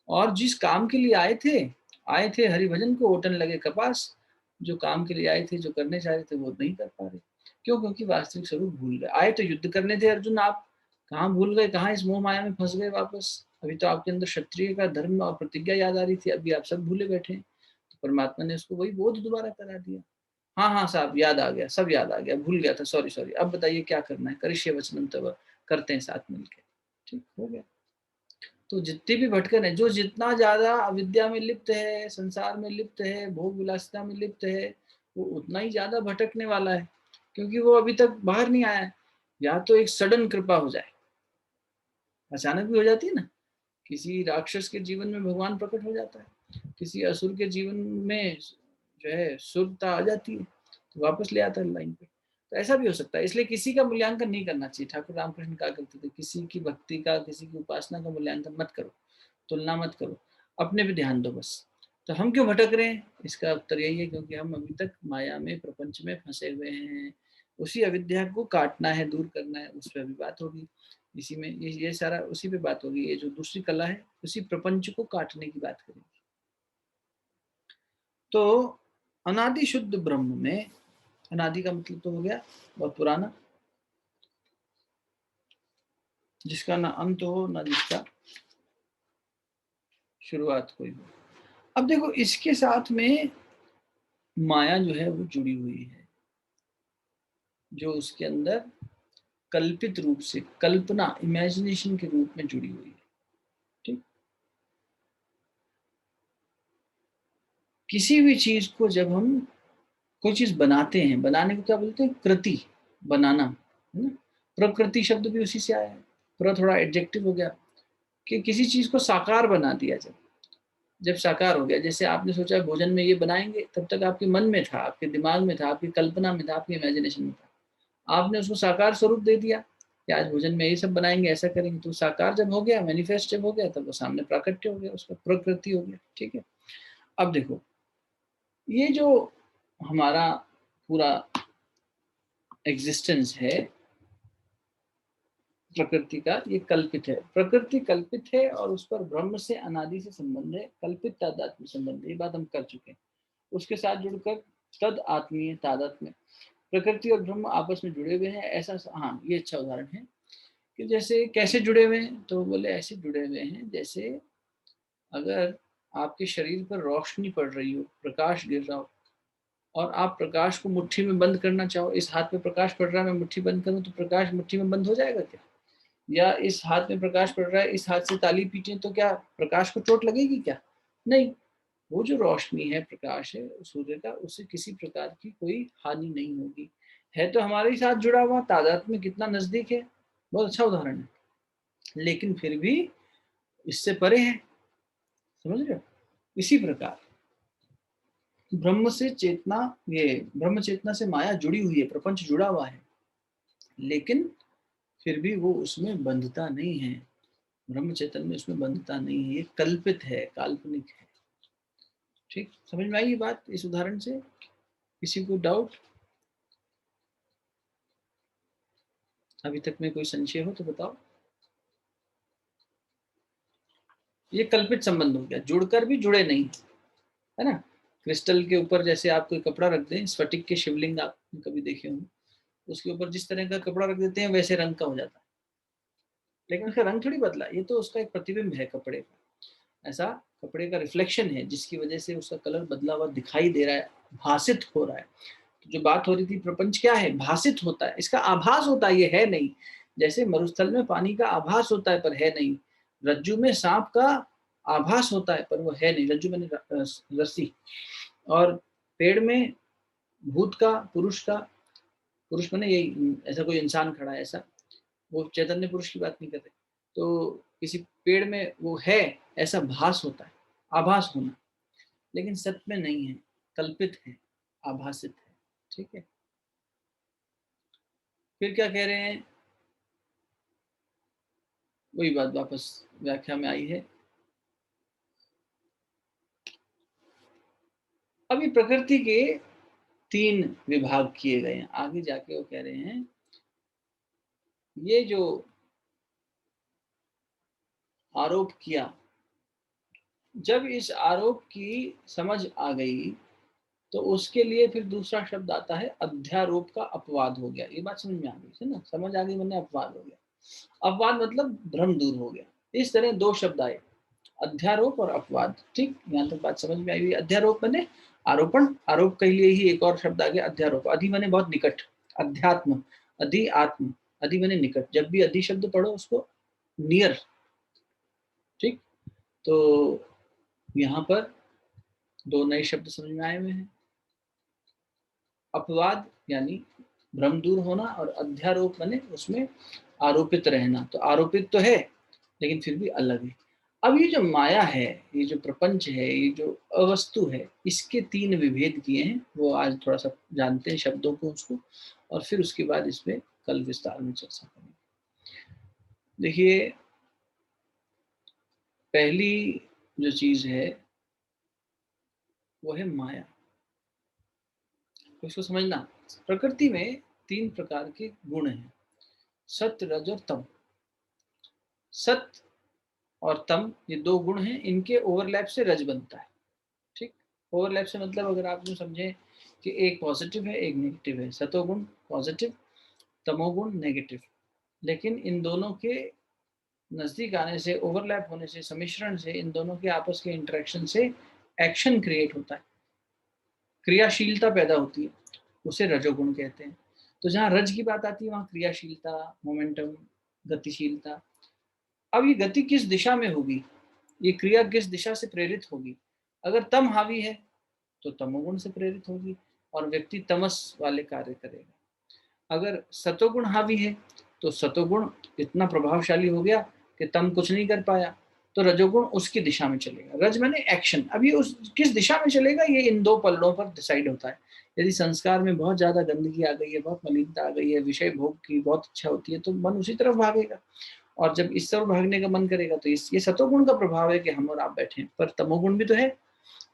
और जिस काम के लिए आए थे हरिभजन को ओटन लगे कपास, जो काम के लिए आए थे, जो करने चाह रहे थे, वो नहीं कर पा रहे। क्यों? क्योंकि वास्तविक स्वरूप भूल गए। आए तो युद्ध करने थे अर्जुन, आप कहाँ भूल गए, कहाँ इस मोह माया में फंस गए वापस। अभी तो आपके अंदर क्षत्रिय का धर्म और प्रतिज्ञा याद आ रही थी, अभी आप सब भूले बैठे हैं। तो परमात्मा ने उसको वही बोध दोबारा करा दिया। हाँ हाँ साहब, याद आ गया, सब याद आ गया, भूल गया था, सॉरी, अब बताइए क्या करना है, करिष्ये वचनम तव, करते हैं साथ मिलके। ठीक हो गया। तो जितने भी भटकन है, जो जितना ज्यादा अविद्या में लिप्त है, संसार में लिप्त है, भोग विलासिता में लिप्त है, वो उतना ही ज्यादा भटकने वाला है, क्योंकि वो अभी तक बाहर नहीं आया है। या तो एक सडन कृपा हो जाए, अचानक भी हो जाती है ना, किसी राक्षस के जीवन में भगवान प्रकट हो जाता है, किसी असुर के जीवन में जो है सुरता आ जाती है, तो वापस ले आता है लाइन पे। तो ऐसा भी हो सकता है, इसलिए किसी का मूल्यांकन नहीं करना चाहिए। ठाकुर रामकृष्ण कहा करते थे, किसी की भक्ति का, किसी की उपासना का मूल्यांकन मत करो, तुलना मत करो, अपने पे ध्यान दो बस। तो हम क्यों भटक रहे हैं? इसका उत्तर यही है, क्योंकि हम अभी तक माया में, प्रपंच में फंसे हुए हैं। उसी अविद्या को काटना है, दूर करना है, उस पर भी बात होगी। इसी में ये सारा उसी पे बात होगी। ये जो दूसरी कला है, उसी प्रपंच को काटने की बात करेंगे। तो अनादि शुद्ध ब्रह्म में, अनादि का मतलब तो हो गया बहुत पुराना, जिसका ना अंत हो ना जिसका शुरुआत कोई हो। अब देखो, इसके साथ में माया जो है वो जुड़ी हुई है, जो उसके अंदर कल्पित रूप से, कल्पना, इमेजिनेशन के रूप में जुड़ी हुई है। ठीक, किसी भी चीज को जब हम कोई चीज बनाते हैं, बनाने को क्या बोलते हैं? कृति, बनाना, है ना। प्रकृति शब्द भी उसी से आया है, पूरा थोड़ा एडजेक्टिव हो गया, कि किसी चीज को साकार बना दिया। जब साकार हो गया, जैसे आपने सोचा भोजन में ये बनाएंगे, तब तक आपके मन में था, आपके दिमाग में था, आपकी कल्पना में था, आपकी इमेजिनेशन में था। आपने उसको साकार स्वरूप दे दिया कि आज भोजन में ये सब बनाएंगे, ऐसा करेंगे। तो साकार जब हो गया, मैनिफेस्ट जब हो गया, तब वो सामने प्राकट्य हो गया, उसका प्रकृति हो गया। ठीक है। अब देखो, ये जो हमारा पूरा एग्जिस्टेंस है प्रकृति का, ये कल्पित है। प्रकृति कल्पित है और उस पर ब्रह्म से अनादि से संबंध है, कल्पित तादात्म्य संबंध है, ये बात हम कर चुके हैं। उसके साथ जुड़कर तद आत्मीय तादात्म्य, प्रकृति और ब्रह्म आपस में जुड़े हुए हैं, ऐसा। हाँ, ये अच्छा उदाहरण है कि जैसे कैसे जुड़े हुए हैं, तो बोले ऐसे जुड़े हुए हैं जैसे अगर आपके शरीर पर रोशनी पड़ रही हो, प्रकाश गिर रहा हो, और आप प्रकाश को मुट्ठी में बंद करना चाहो, इस हाथ में प्रकाश पड़ रहा है, मैं मुट्ठी बंद करूं तो प्रकाश मुट्ठी में बंद हो जाएगा क्या? या इस हाथ में प्रकाश पड़ रहा है, इस हाथ से ताली पीटें तो क्या प्रकाश को चोट लगेगी क्या? नहीं। वो जो रोशनी है, प्रकाश है सूर्य का, उससे किसी प्रकार की कोई हानि नहीं होगी। है तो हमारे साथ जुड़ा हुआ, तादाद में कितना नजदीक है, बहुत अच्छा उदाहरण है, लेकिन फिर भी इससे परे है। समझ रहे हो? इसी प्रकार ब्रह्म से चेतना, ये ब्रह्म चेतना से माया जुड़ी हुई है, प्रपंच जुड़ा हुआ है, लेकिन फिर भी वो उसमें बंधता नहीं है। ब्रह्म चेतन में उसमें बंधता नहीं है, ये कल्पित है, काल्पनिक है। ठीक, समझ में आई ये बात इस उदाहरण से? किसी को डाउट? अभी तक में कोई संशय हो तो बताओ। ये कल्पित संबंध हो गया, जुड़कर भी जुड़े नहीं, है ना। क्रिस्टल के ऊपर जैसे आप कोई कपड़ा रख दें, स्फटिक के शिवलिंग आपने कभी देखे होंगे, उसके ऊपर जिस तरह का कपड़ा रख देते हैं वैसे रंग का हो जाता है, लेकिन उसका रंग थोड़ी बदला, ये तो उसका एक प्रतिबिंब है कपड़े का। ऐसा कपड़े का रिफ्लेक्शन है, जिसकी वजह से उसका कलर बदला हुआ दिखाई दे रहा है, भासित हो रहा है। तो जो बात हो रही थी, प्रपंच क्या है? भासित होता है, इसका आभास होता है, ये है नहीं। जैसे मरुस्थल में पानी का आभास होता है पर है नहीं, रज्जू में सांप का आभास होता है पर वो है नहीं, रज्जू मैंने रस्सी, और पेड़ में भूत का, पुरुष मैंने यही, ऐसा कोई इंसान खड़ा है, ऐसा, वो चैतन्य पुरुष की बात नहीं कर रहे। तो किसी पेड़ में वो है, ऐसा भास होता है, आभास होना, लेकिन सत्य में नहीं है। कल्पित है, आभासित है। ठीक है, फिर क्या कह रहे हैं, वही बात वापस व्याख्या में आई है। अभी प्रकृति के 3 विभाग किए गए हैं। आगे जाके वो कह रहे हैं ये जो आरोप किया, जब इस आरोप की समझ आ गई तो उसके लिए फिर दूसरा शब्द आता है अध्यारोप का अपवाद हो गया। ये बात समझ में आ गई है ना, समझ आ गई मैंने, अपवाद हो गया। अपवाद मतलब भ्रम दूर हो गया। इस तरह 2 शब्द आए, अध्यारोप और अपवाद। ठीक, यहाँ तक बात समझ में आई हुई। अध्यारोप मैंने आरोपण, आरोप के लिए ही एक और शब्द आ गया अध्यारोप। अधि मैंने बहुत निकट, अध्यात्म, अधि आत्म, अधि मैंने निकट। जब भी अधि शब्द पढ़ो उसको नियर। ठीक, तो यहाँ पर 2 नए शब्द समझ में आए हुए हैं, अपवाद यानी भ्रम दूर होना और अध्यारोप माने उसमें आरोपित रहना। तो आरोपित तो है लेकिन फिर भी अलग है। अब ये जो माया है, ये जो प्रपंच है, ये जो अवस्तु है, इसके 3 विभेद किए हैं। वो आज थोड़ा सा जानते हैं शब्दों को उसको, और फिर उसके बाद इस पे कल विस्तार में चर्चा करेंगे। देखिए, पहली जो चीज है वो है माया। इसको समझना, प्रकृति में 3 प्रकार के गुण हैं, सत्य, रज और तम। सत्य और तम ये 2 गुण हैं, इनके ओवरलैप से रज बनता है। ठीक, ओवरलैप से मतलब अगर आप यूँ समझें कि एक पॉजिटिव है एक नेगेटिव है, सतोगुण पॉजिटिव, तमोगुण नेगेटिव, लेकिन इन दोनों के नजदीक आने से, ओवरलैप होने से, सम्मिश्रण से, इन दोनों के आपस के इंटरेक्शन से एक्शन क्रिएट होता है, क्रियाशीलता पैदा होती है, उसे रजोगुण कहते हैं। तो जहाँ रज की बात आती है वहाँ क्रियाशीलता, मोमेंटम, गतिशीलता। अब ये गति किस दिशा में होगी, ये क्रिया किस दिशा से प्रेरित होगी। अगर तम हावी है तो तमोगुण से प्रेरित होगी और व्यक्ति तमस वाले कार्य करेगा। अगर सतोगुण हावी है तो सतोगुण इतना प्रभावशाली हो गया कि तम कुछ नहीं कर पाया, तो रजोगुण उसकी दिशा में चलेगा। रज माने एक्शन। अब ये उस किस दिशा में चलेगा ये इन 2 पलड़ों पर डिसाइड होता है। यदि संस्कार में बहुत ज्यादा गंदगी आ गई है, बहुत मलिनता आ गई है, विषय भोग की बहुत इच्छा होती है, तो मन उसी तरफ भागेगा। और जब इस तरफ भागने का मन करेगा तो ये सतोगुण का प्रभाव है कि हम और आप बैठे हैं। पर तमोगुण भी तो है,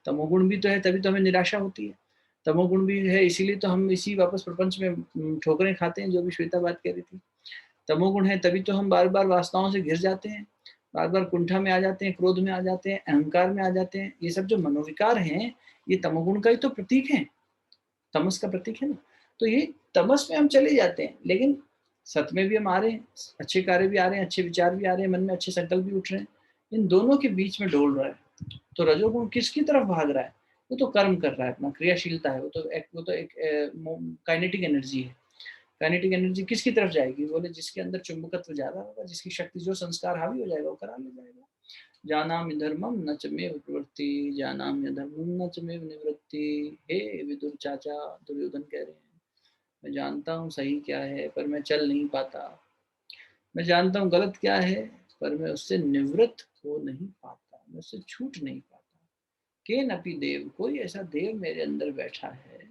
तमोगुण भी तो है, तभी तो हमें निराशा होती है। तमोगुण भी है इसीलिए तो हम इसी वापस प्रपंच में ठोकरें खाते हैं, जो भी श्वेता बात कह रही थी। तमोगुण है तभी तो हम बार बार वासनाओं से घिर जाते हैं, बार बार कुंठा में आ जाते हैं, क्रोध में आ जाते हैं, अहंकार में आ जाते हैं। ये सब जो मनोविकार हैं ये तमोगुण का ही तो प्रतीक है, तमस का प्रतीक है ना। तो ये तमस में हम चले जाते हैं, लेकिन सत्य में भी हम आ रहे हैं, अच्छे कार्य भी आ रहे हैं, अच्छे विचार भी आ रहे हैं, मन में अच्छे संकल्प भी उठ रहे हैं। इन दोनों के बीच में डोल रहा है। तो रजोगुण किसकी तरफ भाग रहा है, वो तो कर्म कर रहा है, अपना क्रियाशीलता है, वो तो एक काइनेटिक एनर्जी है। काइनेटिक एनर्जी किसकी तरफ जाएगी, बोले जिसके अंदर चुंबकत्व ज्यादा होगा, जिसकी शक्ति, जो संस्कार हावी हो जाएगा वो करा ले जाएगा। जानाम धर्मम न च मे प्रवृत्ति, जानाम धर्मम न च मे निवृत्ति। हे विदुर चाचा, दुर्योधन कह रहे हैं, मैं जानता हूँ सही क्या है पर मैं चल नहीं पाता, मैं जानता हूँ गलत क्या है पर मैं उससे निवृत्त हो नहीं पाता, मैं उससे छूट नहीं पाता। के नपि देव, कोई ऐसा देव मेरे अंदर बैठा है।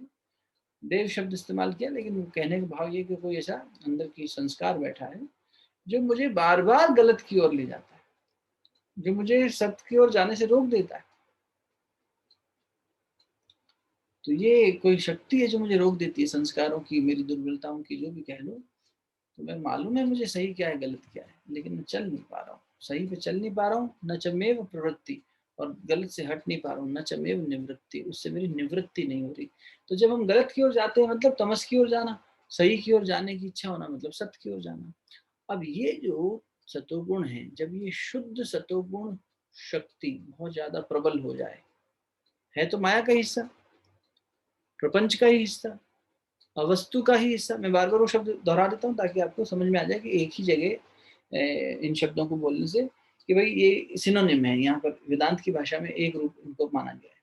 देव शब्द इस्तेमाल किया, लेकिन कहने का भाव ये कि कोई ऐसा अंदर की संस्कार बैठा है जो मुझे बार बार गलत की ओर ले जाता है, जो मुझे सत्य की ओर जाने से रोक देता है। तो ये कोई शक्ति है जो मुझे रोक देती है, संस्कारों की, मेरी दुर्बलताओं की, जो भी कह लो। तो मैं मालूम है मुझे सही क्या है गलत क्या है, लेकिन मैं चल नहीं पा रहा हूँ, सही पे चल नहीं पा रहा हूँ। न चमेव प्रवृत्ति, और गलत से हट नहीं पा रहा हूँ। न चमेव निवृत्ति, उससे मेरी निवृत्ति नहीं हो रही। तो जब हम गलत की ओर जाते हैं मतलब तमस की ओर जाना, सही की ओर जाने की इच्छा होना मतलब सत्य की ओर जाना। अब ये जो सतोगुण है, जब ये शुद्ध सतोगुण शक्ति बहुत ज्यादा प्रबल हो जाए, है तो माया का हिस्सा, प्रपंच का ही हिस्सा, अवस्तु का ही हिस्सा। मैं बार बार वो शब्द दोहरा देता हूँ ताकि आपको समझ में आ जाए कि एक ही जगह इन शब्दों को बोलने से कि भाई ये सिनोनिम है, यहाँ पर वेदांत की भाषा में एक रूप इनको माना गया है।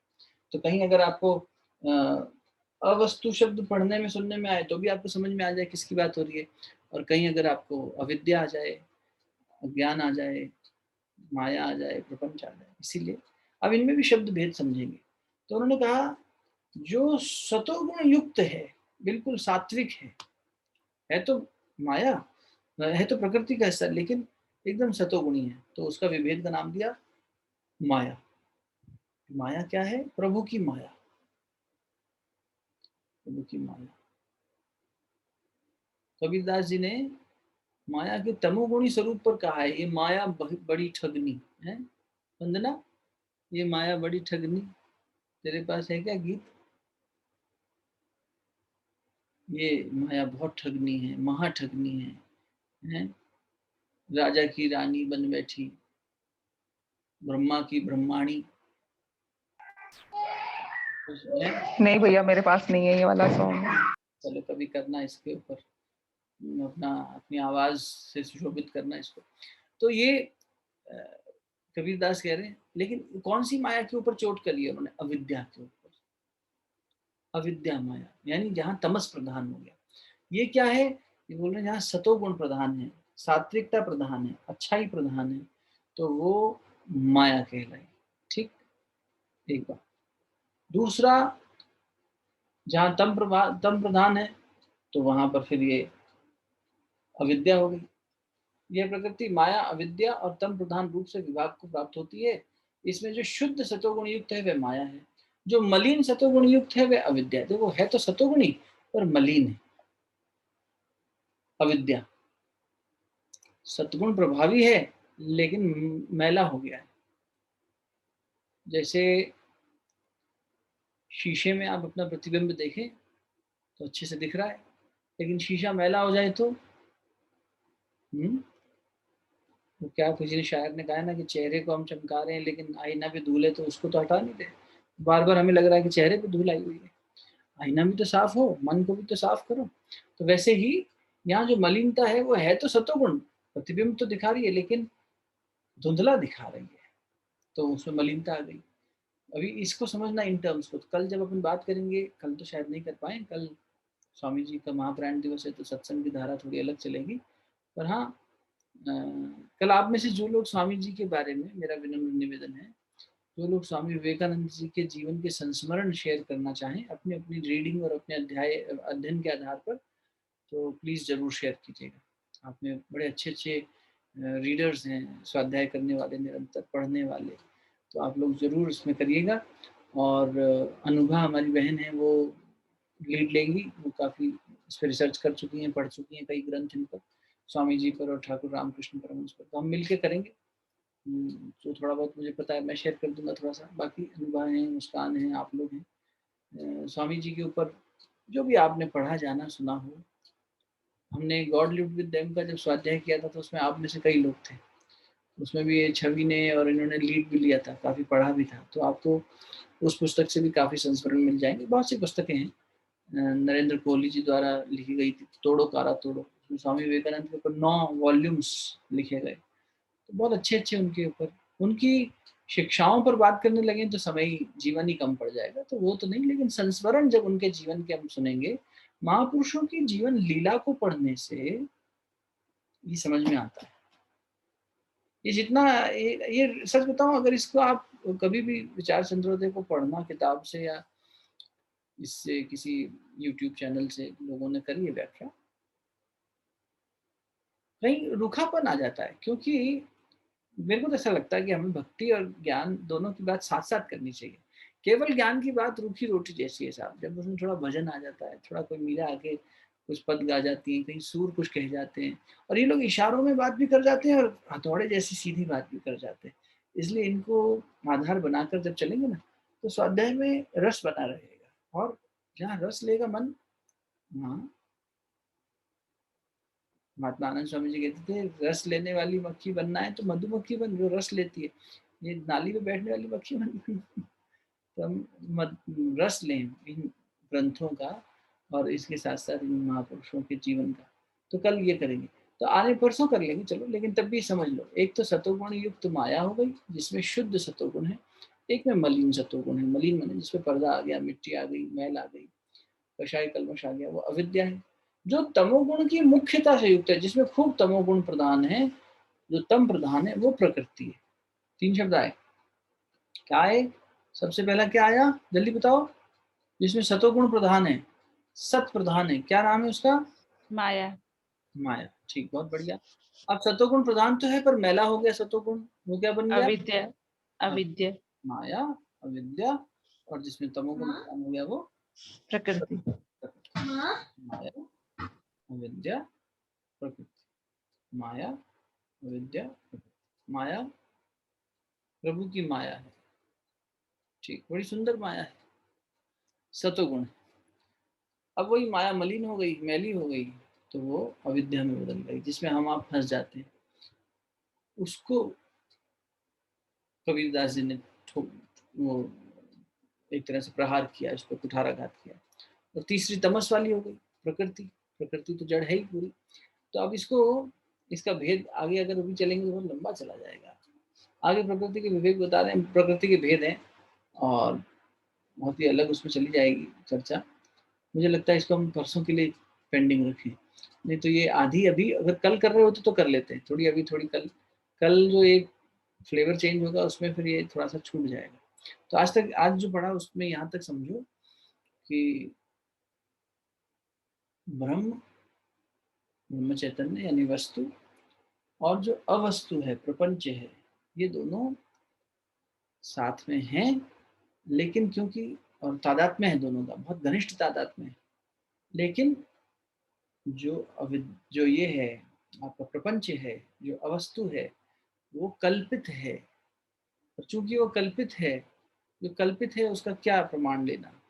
तो कहीं अगर आपको अवस्तु शब्द पढ़ने में सुनने में आए तो भी आपको समझ में आ जाए किसकी बात हो रही है, और कहीं अगर आपको अविद्या आ जाए, अज्ञान आ जाए, माया आ जाए, प्रपंच आ जाए। इसीलिए अब इनमें भी शब्द भेद समझेंगे। तो उन्होंने कहा जो सतोगुण युक्त है, बिल्कुल सात्विक है तो माया, है तो प्रकृति का हिस्सा, लेकिन एकदम सतोगुणी है, तो उसका विभेद का नाम दिया माया। माया क्या है? प्रभु की माया, प्रभु की माया। कबीरदास जी ने माया के तमोगुणी स्वरूप पर कहा है, ये माया बड़ी ठगनी है। वंदना, ये माया बड़ी ठगनी, तेरे पास है क्या गीत? ये माया बहुत ठगनी है, महाठगनी है? राजा की रानी बन बैठी, ब्रह्मा की ब्रह्माणी। नहीं भैया, मेरे पास नहीं है ये वाला सॉन्ग। चलो कभी करना इसके ऊपर, अपनी आवाज से सुशोभित करना इसको। तो ये कबीरदास कह रहे हैं, लेकिन कौन सी माया के ऊपर चोट करी है उन्होंने? अविद्या के ऊपर, अविद्या माया, यानी जहाँ तमस प्रधान हो गया। ये क्या है? ये बोल रहे हैं जहाँ सतोगुण प्रधान है, सात्विकता प्रधान है, अच्छाई प्रधान है, तो वो माया कहलाई। ठीक, एक बात। दूसरा, जहाँ तम प्रधान है, तो वहां पर फिर ये अविद्या हो गई। यह प्रकृति माया, अविद्या और तम प्रधान रूप से विभाग को प्राप्त होती है। इसमें जो शुद्ध सतोगुण युक्त है वह माया है, जो मलिन सतोगुण युक्त है वह अविद्या। देखो, है तो सतोगुणी पर मलिन है अविद्या। सतगुण प्रभावी है लेकिन मैला हो गया है। जैसे शीशे में आप अपना प्रतिबिंब देखें तो अच्छे से दिख रहा है, लेकिन शीशा मैला हो जाए तो वो क्या, किसी शायर ने कहा है ना कि चेहरे को हम चमका रहे हैं लेकिन आईना पे धूल है तो उसको तो हटा नहीं दे। बार बार हमें लग रहा है कि चेहरे पे धूल आई हुई है, आईना भी तो साफ हो, मन को भी तो साफ करो। तो वैसे ही यहाँ जो मलिनता है वो है तो सतोगुण, प्रतिबिंब तो दिखा रही है लेकिन धुंधला दिखा रही है, तो उसमें मलिनता आ गई। अभी इसको समझना इन टर्म्स को। कल जब अपन बात करेंगे, कल तो शायद नहीं कर पाए, कल स्वामी जी का महाप्राण दिवस है तो सत्संग की धारा थोड़ी अलग चलेगी। पर हाँ, कल आप में से जो लोग स्वामी जी के बारे में, मेरा विनम्र निवेदन है, जो लोग स्वामी विवेकानंद जी के जीवन के संस्मरण शेयर करना चाहें अपनी अपनी रीडिंग और अपने अध्ययन के आधार पर, तो प्लीज़ ज़रूर शेयर कीजिएगा। आप में बड़े अच्छे अच्छे रीडर्स हैं, स्वाध्याय करने वाले, निरंतर पढ़ने वाले, तो आप लोग ज़रूर इसमें करिएगा। और अनुभा हमारी बहन है, वो लीड लेंगी, वो काफ़ी इस पर रिसर्च कर चुकी हैं, पढ़ चुकी हैं कई ग्रंथ इन पर, स्वामी जी पर और ठाकुर रामकृष्ण परमहंस पर। तो हम मिलके करेंगे। जो थोड़ा बहुत मुझे पता है मैं शेयर कर दूंगा थोड़ा सा, बाकी अनुभा हैं, मुस्कान हैं, आप लोग हैं। स्वामी जी के ऊपर जो भी आपने पढ़ा, जाना, सुना हो, हमने गॉड लिव्ड विद देम का जब स्वाध्याय किया था तो उसमें आप में से कई लोग थे, उसमें भी छवि ने और इन्होंने लीड भी लिया था, काफ़ी पढ़ा भी था, तो आपको उस पुस्तक से भी काफ़ी संस्मरण मिल जाएंगे। बहुत सी पुस्तकें हैं, नरेंद्र कोहली जी द्वारा लिखी गई थी, तोड़ो कारा तोड़ो, उसमें स्वामी विवेकानंद के ऊपर 9 वॉल्यूम्स लिखे गए, तो बहुत अच्छे अच्छे उनके ऊपर, उनकी शिक्षाओं पर बात करने लगे तो समय ही, जीवन ही कम पड़ जाएगा, तो वो तो नहीं, लेकिन संस्मरण जब उनके जीवन के हम सुनेंगे, महापुरुषों की जीवन लीला को पढ़ने से ये समझ में आता है। ये जितना ये सच बताऊं, अगर इसको आप कभी भी विचार चंद्रोदय को पढ़ना किताब से या इससे किसी YouTube चैनल से लोगों ने करी है व्याख्या, कहीं रूखापन आ जाता है, क्योंकि मेरे को तो ऐसा लगता है कि हमें भक्ति और ज्ञान दोनों की बात साथ साथ करनी चाहिए। केवल ज्ञान की बात रूखी रोटी जैसी है साहब, जब उसमें थोड़ा भजन आ जाता है, थोड़ा कोई मीरा आके कुछ पद गा जाती है, कहीं सूर कुछ कह जाते हैं, और ये लोग इशारों में बात भी कर जाते हैं और हथौड़े जैसी सीधी बात भी कर जाते हैं, इसलिए इनको आधार बनाकर जब चलेंगे ना तो स्वाध्याय में रस बना रहेगा, और जहाँ रस लेगा मन, हाँ, महात्मा आनंद स्वामी जी कहते थे रस लेने वाली मक्खी बनना है तो मधुमक्खी बन, जो रस लेती है, ये नाली में बैठने वाली मक्खी बन। तो हम रस लें इन ग्रंथों का और इसके साथ साथ इन महापुरुषों के जीवन का। तो कल ये करेंगे, तो आने परसों कर लेंगे चलो, लेकिन तब भी समझ लो, एक तो सतोगुण युक्त माया हो गई जिसमें शुद्ध सतोगुण है, एक में मलिन सतोगुण है। मलिन माने जिसमें पर्दा आ गया, मिट्टी आ गई, मैल आ गई, कषाय कल्मश आ गया, वो अविद्या है। जो तमोगुण की मुख्यता से युक्त है, जिसमें खूब तमोगुण प्रधान है, जो तम प्रधान है, वो प्रकृति है। 3 शब्द आए, क्या है? सबसे पहला क्या आया, जल्दी बताओ, जिसमें सतोगुण प्रधान है, सत प्रधान है, क्या नाम है उसका? माया। माया। ठीक, बहुत बढ़िया। अब सतोगुण प्रधान तो है पर मैला हो गया सतोगुण, वो क्या बन गया? अविद्या। अविद्या। माया, अविद्या, और जिसमें तमोगुण प्रधान हो गया वो प्रकृति। माया, अविद्या, प्रकृति। माया, अविद्या, प्रकृति। माया प्रभु की माया है। ठीक, बड़ी सुंदर माया है, सतोगुण। अब वही माया मलिन हो गई, मैली हो गई, तो वो अविद्या में बदल गई, जिसमें हम आप फंस जाते हैं। उसको कबीरदास जी ने वो एक तरह से प्रहार किया, उसको कुठाराघात किया। और तीसरी तमस वाली हो गई, प्रकृति। प्रकृति तो जड़ है ही पूरी। तो अब इसका भेद आगे अगर अभी चलेंगे तो बहुत लंबा चला जाएगा। आगे प्रकृति के विवेक बता रहे हैं, प्रकृति के भेद हैं और बहुत ही अलग उसमें चली जाएगी चर्चा। मुझे लगता है इसको हम परसों के लिए पेंडिंग रखें, नहीं तो ये आधी अभी अगर कल कर रहे होते तो कर लेते हैं, थोड़ी अभी थोड़ी कल जो एक फ्लेवर चेंज होगा उसमें फिर ये थोड़ा सा छूट जाएगा। तो आज जो पढ़ा उसमें यहाँ तक समझो कि ब्रह्म चैतन्य यानी वस्तु और जो अवस्तु है, प्रपंच है, ये दोनों साथ में हैं, लेकिन क्योंकि और तादात्म्य है दोनों का, बहुत घनिष्ठ तादात्म्य है, लेकिन जो ये है आपका प्रपंच है, जो अवस्तु है, वो कल्पित है। और चूंकि वो कल्पित है, जो कल्पित है उसका क्या प्रमाण लेना?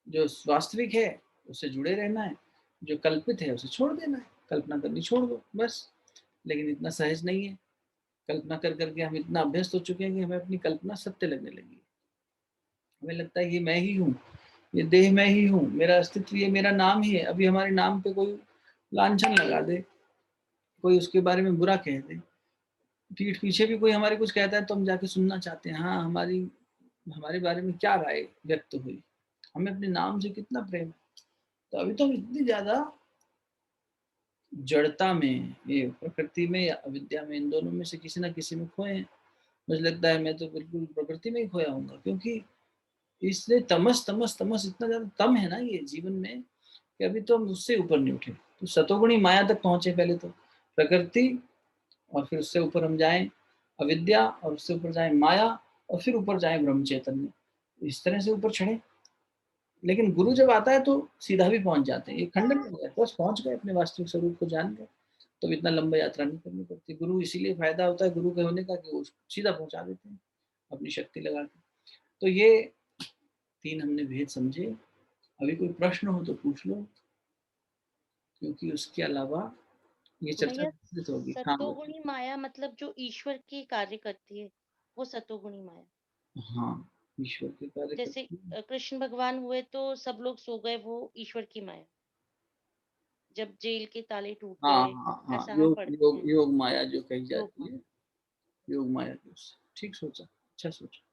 जो वास्तविक है उससे जुड़े रहना है, जो कल्पित है उसे छोड़ देना है, कल्पना करनी छोड़ दो बस। लेकिन इतना सहज नहीं है, कल्पना कर करके हम इतना अभ्यस्त हो चुके हैं कि हमें अपनी कल्पना सत्य लगने लगी है। हमें लगता है ये मैं ही हूँ, ये देह मैं ही हूँ, मेरा अस्तित्व ये मेरा नाम ही है। अभी हमारे नाम पे कोई लांछन लगा दे, कोई उसके बारे में बुरा कह दे, पीठ पीछे भी कोई हमारे कुछ कहता है तो हम जाके सुनना चाहते हैं, हाँ हमारे बारे में क्या राय व्यक्त हुई, हमें अपने नाम से कितना प्रेम है। तो अभी तो हम इतनी ज्यादा जड़ता में, ये प्रकृति में या अविद्या में, इन दोनों में से किसी ना किसी में खोए हैं। मुझे लगता है मैं तो बिल्कुल प्रकृति में ही खोया हूँगा, क्योंकि इसलिए तमस तमस तमस इतना ज्यादा तम है ना ये जीवन में कि अभी तो हम उससे ऊपर नहीं उठे। तो सतोगुणी माया तक पहुंचे, पहले तो प्रकृति और फिर उससे ऊपर हम जाएं अविद्या, और उससे ऊपर जाएं माया, और फिर ऊपर जाएं ब्रह्म चैतन्य। इस तरह से ऊपर चढ़े। लेकिन गुरु जब आता है तो सीधा भी पहुंच जाते हैं, ये खंडन कर जाते, बस पहुंच गए अपने वास्तविक स्वरूप को जान गए, तो इतना लंबा यात्रा नहीं करनी पड़ती। गुरु इसीलिए फायदा होता है गुरु के होने का कि वो सीधा पहुंचा देते हैं अपनी शक्ति लगा के। तो ये 3 हमने भेद समझे। अभी कोई प्रश्न हो तो पूछ लो, क्योंकि उसके अलावा ये चर्चा विस्तृत होगी। हाँ, सतोगुणी माया मतलब जो ईश्वर की कार्य करती है वो सतोगुणी माया। हाँ, ईश्वर के कार्य जैसे करती है। कृष्ण भगवान हुए तो सब लोग सो गए, वो ईश्वर की माया। जब जेल के ताले टूट हाँ गए, हाँ हाँ, ऐसा हम योग पढ़ते योग हैं। योग माया जो कही योग जाती है, माया। योग माया की उससे। ठीक सोचा, अच्छा सोचा।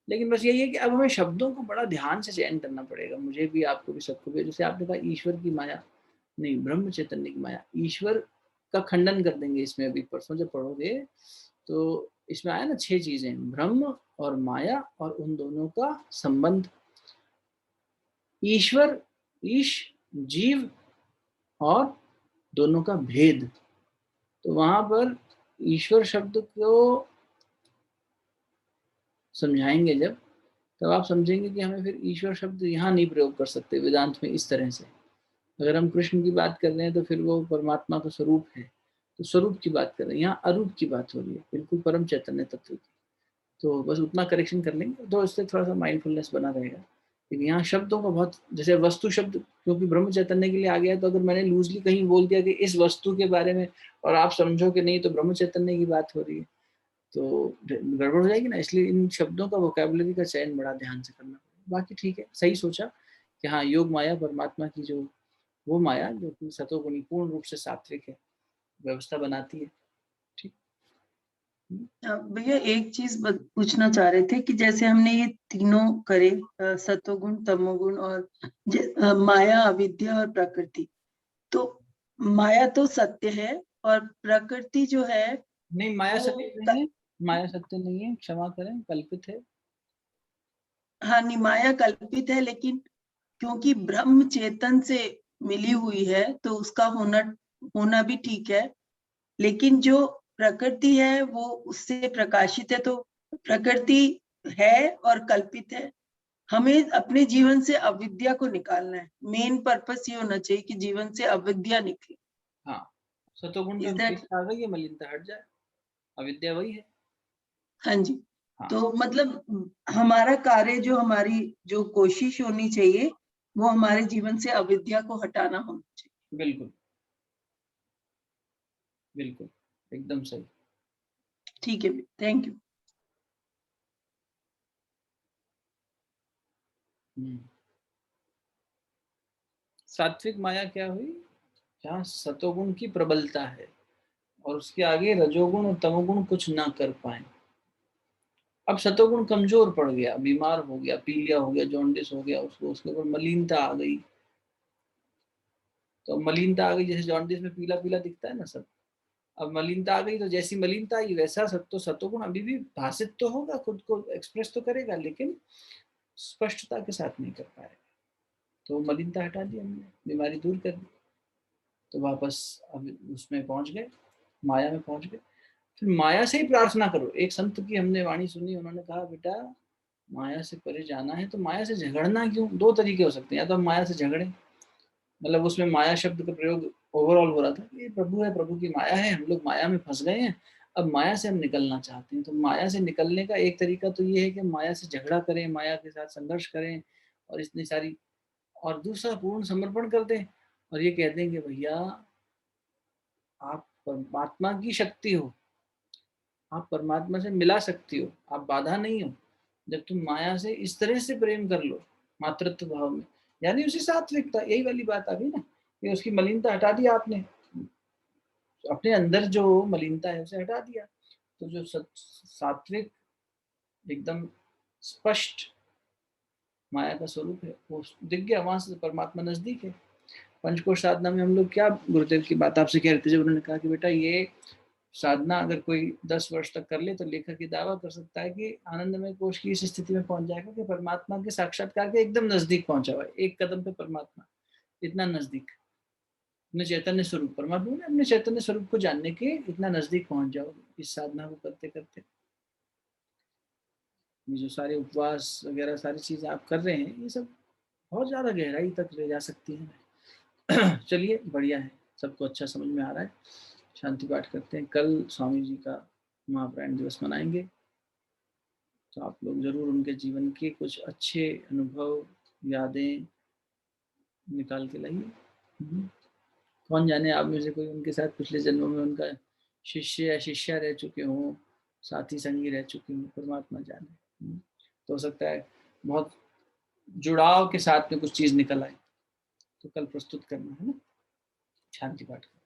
लेकिन बस यही है कि अब हमें शब्दों को बड़ा ध्यान से चयन करना पड़ेगा, मुझे भी, आपको भी, सबको भी। जैसे आपने कहा ईश्वर की माया, नहीं, ब्रह्म चैतन्य की माया। ईश्वर का खंडन कर देंगे इसमें, अभी परसों जब पढ़ोगे तो इसमें आया ना 6 चीजें, ब्रह्म और माया और उन दोनों का संबंध, ईश्वर, ईश, जीव और दोनों का भेद। तो वहां पर ईश्वर शब्द को समझाएंगे जब, तब आप समझेंगे कि हमें फिर ईश्वर शब्द यहाँ नहीं प्रयोग कर सकते वेदांत में इस तरह से। अगर हम कृष्ण की बात कर रहे हैं तो फिर वो परमात्मा का स्वरूप है, तो स्वरूप की बात कर रहे हैं। यहाँ अरूप की बात हो रही है, बिल्कुल परम चैतन्य तत्व की। तो बस उतना करेक्शन कर लेंगे तो इससे थोड़ा सा माइंडफुलनेस बना रहेगा। लेकिन यहाँ शब्दों का बहुत, जैसे वस्तु शब्द क्योंकि ब्रह्म चैतन्य के लिए आ गया, तो अगर मैंने लूजली कहीं बोल दिया कि इस वस्तु के बारे में और आप समझो कि नहीं तो ब्रह्म चैतन्य की बात हो रही है, तो गड़बड़ हो जाएगी ना। इसलिए इन शब्दों का वोकैबुलरी का चयन बड़ा ध्यान से करना पड़ेगा। बाकी ठीक है, सही सोचा कि हाँ, योग माया परमात्मा की जो वो माया जो कि सतोगुणी पूर्ण रूप से सात्विक है, व्यवस्था बनाती है। ठीक। भैया एक चीज पूछना चाह रहे थे कि जैसे हमने ये तीनों करे, सतोगुण, तमोगुण और माया, अविद्या और प्रकृति, तो माया तो सत्य है और प्रकृति जो है नहीं, माया सत्य नहीं है, माया सत्य नहीं है, क्षमा करें, कल्पित है। हाँ नहीं, माया कल्पित है, लेकिन क्योंकि ब्रह्म चेतन से मिली हुई है तो उसका होना भी ठीक है। लेकिन जो प्रकृति है वो उससे प्रकाशित है, तो प्रकृति है और कल्पित है। हमें अपने जीवन से अविद्या को निकालना है। मेन पर्पस ये होना चाहिए कि जीवन से अविद्या निकले। हाँ, सतोगुण Is का that- मलिनता आ गई है, मलिनता हट जाए, अविद्या वही है। हाँ जी। हाँ। तो मतलब हमारा कार्य, जो हमारी जो कोशिश होनी चाहिए, वो हमारे जीवन से अविद्या को हटाना होना चाहिए। बिल्कुल बिल्कुल, एकदम सही। ठीक है, थैंक यू। सात्विक माया क्या हुई? जहाँ सतोगुण की प्रबलता है और उसके आगे रजोगुण और तमोगुण कुछ ना कर पाए। अब सतोगुण कमजोर पड़ गया, बीमार हो गया, पीलिया हो गया, जॉन्डिस हो गया, उसको उसके ऊपर मलिनता आ गई। तो मलिनता आ गई, जैसे जॉन्डिस में पीला पीला दिखता है ना सब। अब मलिनता आ गई, तो जैसी मलिनता आई वैसा सतोगुण अभी भी भाषित तो होगा, खुद को एक्सप्रेस तो करेगा, लेकिन स्पष्टता के साथ नहीं कर पाएगा। तो मलिनता हटा दी हमने, बीमारी दूर कर दी, तो वापस अब उसमें पहुंच गए, माया में पहुंच गए। फिर माया से ही प्रार्थना करो। एक संत की हमने वाणी सुनी, उन्होंने कहा बेटा माया से परे जाना है तो माया से झगड़ना क्यों? दो तरीके हो सकते हैं, या तो हम माया से झगड़े, मतलब उसमें माया शब्द का प्रयोग ओवरऑल हो रहा था, ये प्रभु है, प्रभु की माया है, हम लोग माया में फंस गए हैं, अब माया से हम निकलना चाहते हैं। तो माया से निकलने का एक तरीका तो ये है कि माया से झगड़ा करें, माया के साथ संघर्ष करें और इतनी सारी, और दूसरा पूर्ण समर्पण कर दें और ये कहते हैं कि भैया आप परमात्मा की शक्ति हो, आप परमात्मा से मिला सकती हो, आप बाधा नहीं हो। जब तुम माया से इस तरह से प्रेम कर लो मातृत्व भाव में, यानी उसी सात्विकता, यही वाली बात आ गई ना कि उसकी मलिनता हटा दिया आपने, अपने अंदर जो मलिनता है उसे हटा दिया। तो जो सात्विक एकदम स्पष्ट माया का स्वरूप है वो दिख गया, वहां से परमात्मा नजदीक है। पंचकोश साधना में हम लोग क्या गुरुदेव की बात आपसे कह रहे थे, जब उन्होंने कहा कि बेटा ये साधना अगर कोई 10 वर्ष तक कर ले तो लेखक ये दावा कर सकता है कि आनंदमय कोश की इस स्थिति में पहुंच जाएगा कि परमात्मा के साक्षात्कार के एकदम नजदीक पहुंचा हुआ है, एक कदम पे परमात्मा, इतना नजदीक। अपने चैतन्य स्वरूप, परमात्मा ने अपने चैतन्य स्वरूप को जानने के इतना नजदीक पहुंच जाओगे इस साधना को करते करते। ये जो सारे उपवास वगैरह सारी चीजें आप कर रहे हैं, ये सब बहुत ज्यादा गहराई तक ले जा सकती है। चलिए बढ़िया है, सबको अच्छा समझ में आ रहा है। शांति पाठ करते हैं। कल स्वामी जी का महाप्राण दिवस मनाएंगे, तो आप लोग जरूर उनके जीवन के कुछ अच्छे अनुभव, यादें निकाल के लाइए। कौन जाने आप में से कोई उनके साथ पिछले जन्मों में उनका शिष्य या शिष्या रह चुके हों, साथी संगी रह चुके हों, परमात्मा जाने। तो हो सकता है बहुत जुड़ाव के साथ में कुछ चीज निकल आए, तो कल प्रस्तुत करना है ना। शांति पाठ करते।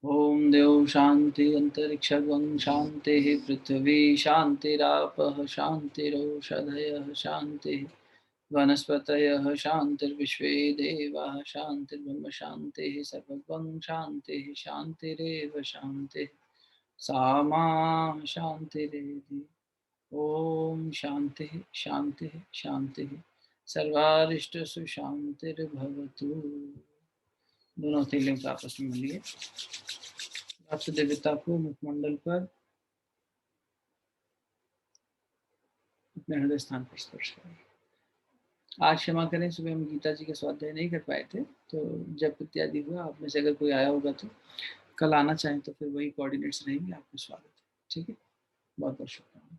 ओम देव शांति अंतरिक्षं शांति पृथ्वी शांतिरापः शांतिरौषधयः शांति वनस्पतयः शांतिर्विश्वे देवाः शांतिर्ब्रह्म शांतिः सर्वं शांतिः शांतिरेव शांतिः सा शांतिरेधि। ओम शांतिः शांतिः शांतिः सर्वारिष्टसु शांतिर्भवतु। दोनों हथेलियों को आपस में मिलिए, आपसे दिव्यता को मुखमंडल पर अपने हृदय स्थान पर स्पर्श करें। आज क्षमा करें, सुबह हम गीता जी का स्वाध्याय नहीं कर पाए थे, तो जब इत्यादि हुआ, आप में से अगर कोई आया होगा तो कल आना चाहें तो फिर वही कोऑर्डिनेट्स रहेंगे, आपका स्वागत है। ठीक है, बहुत बहुत शुक्रिया।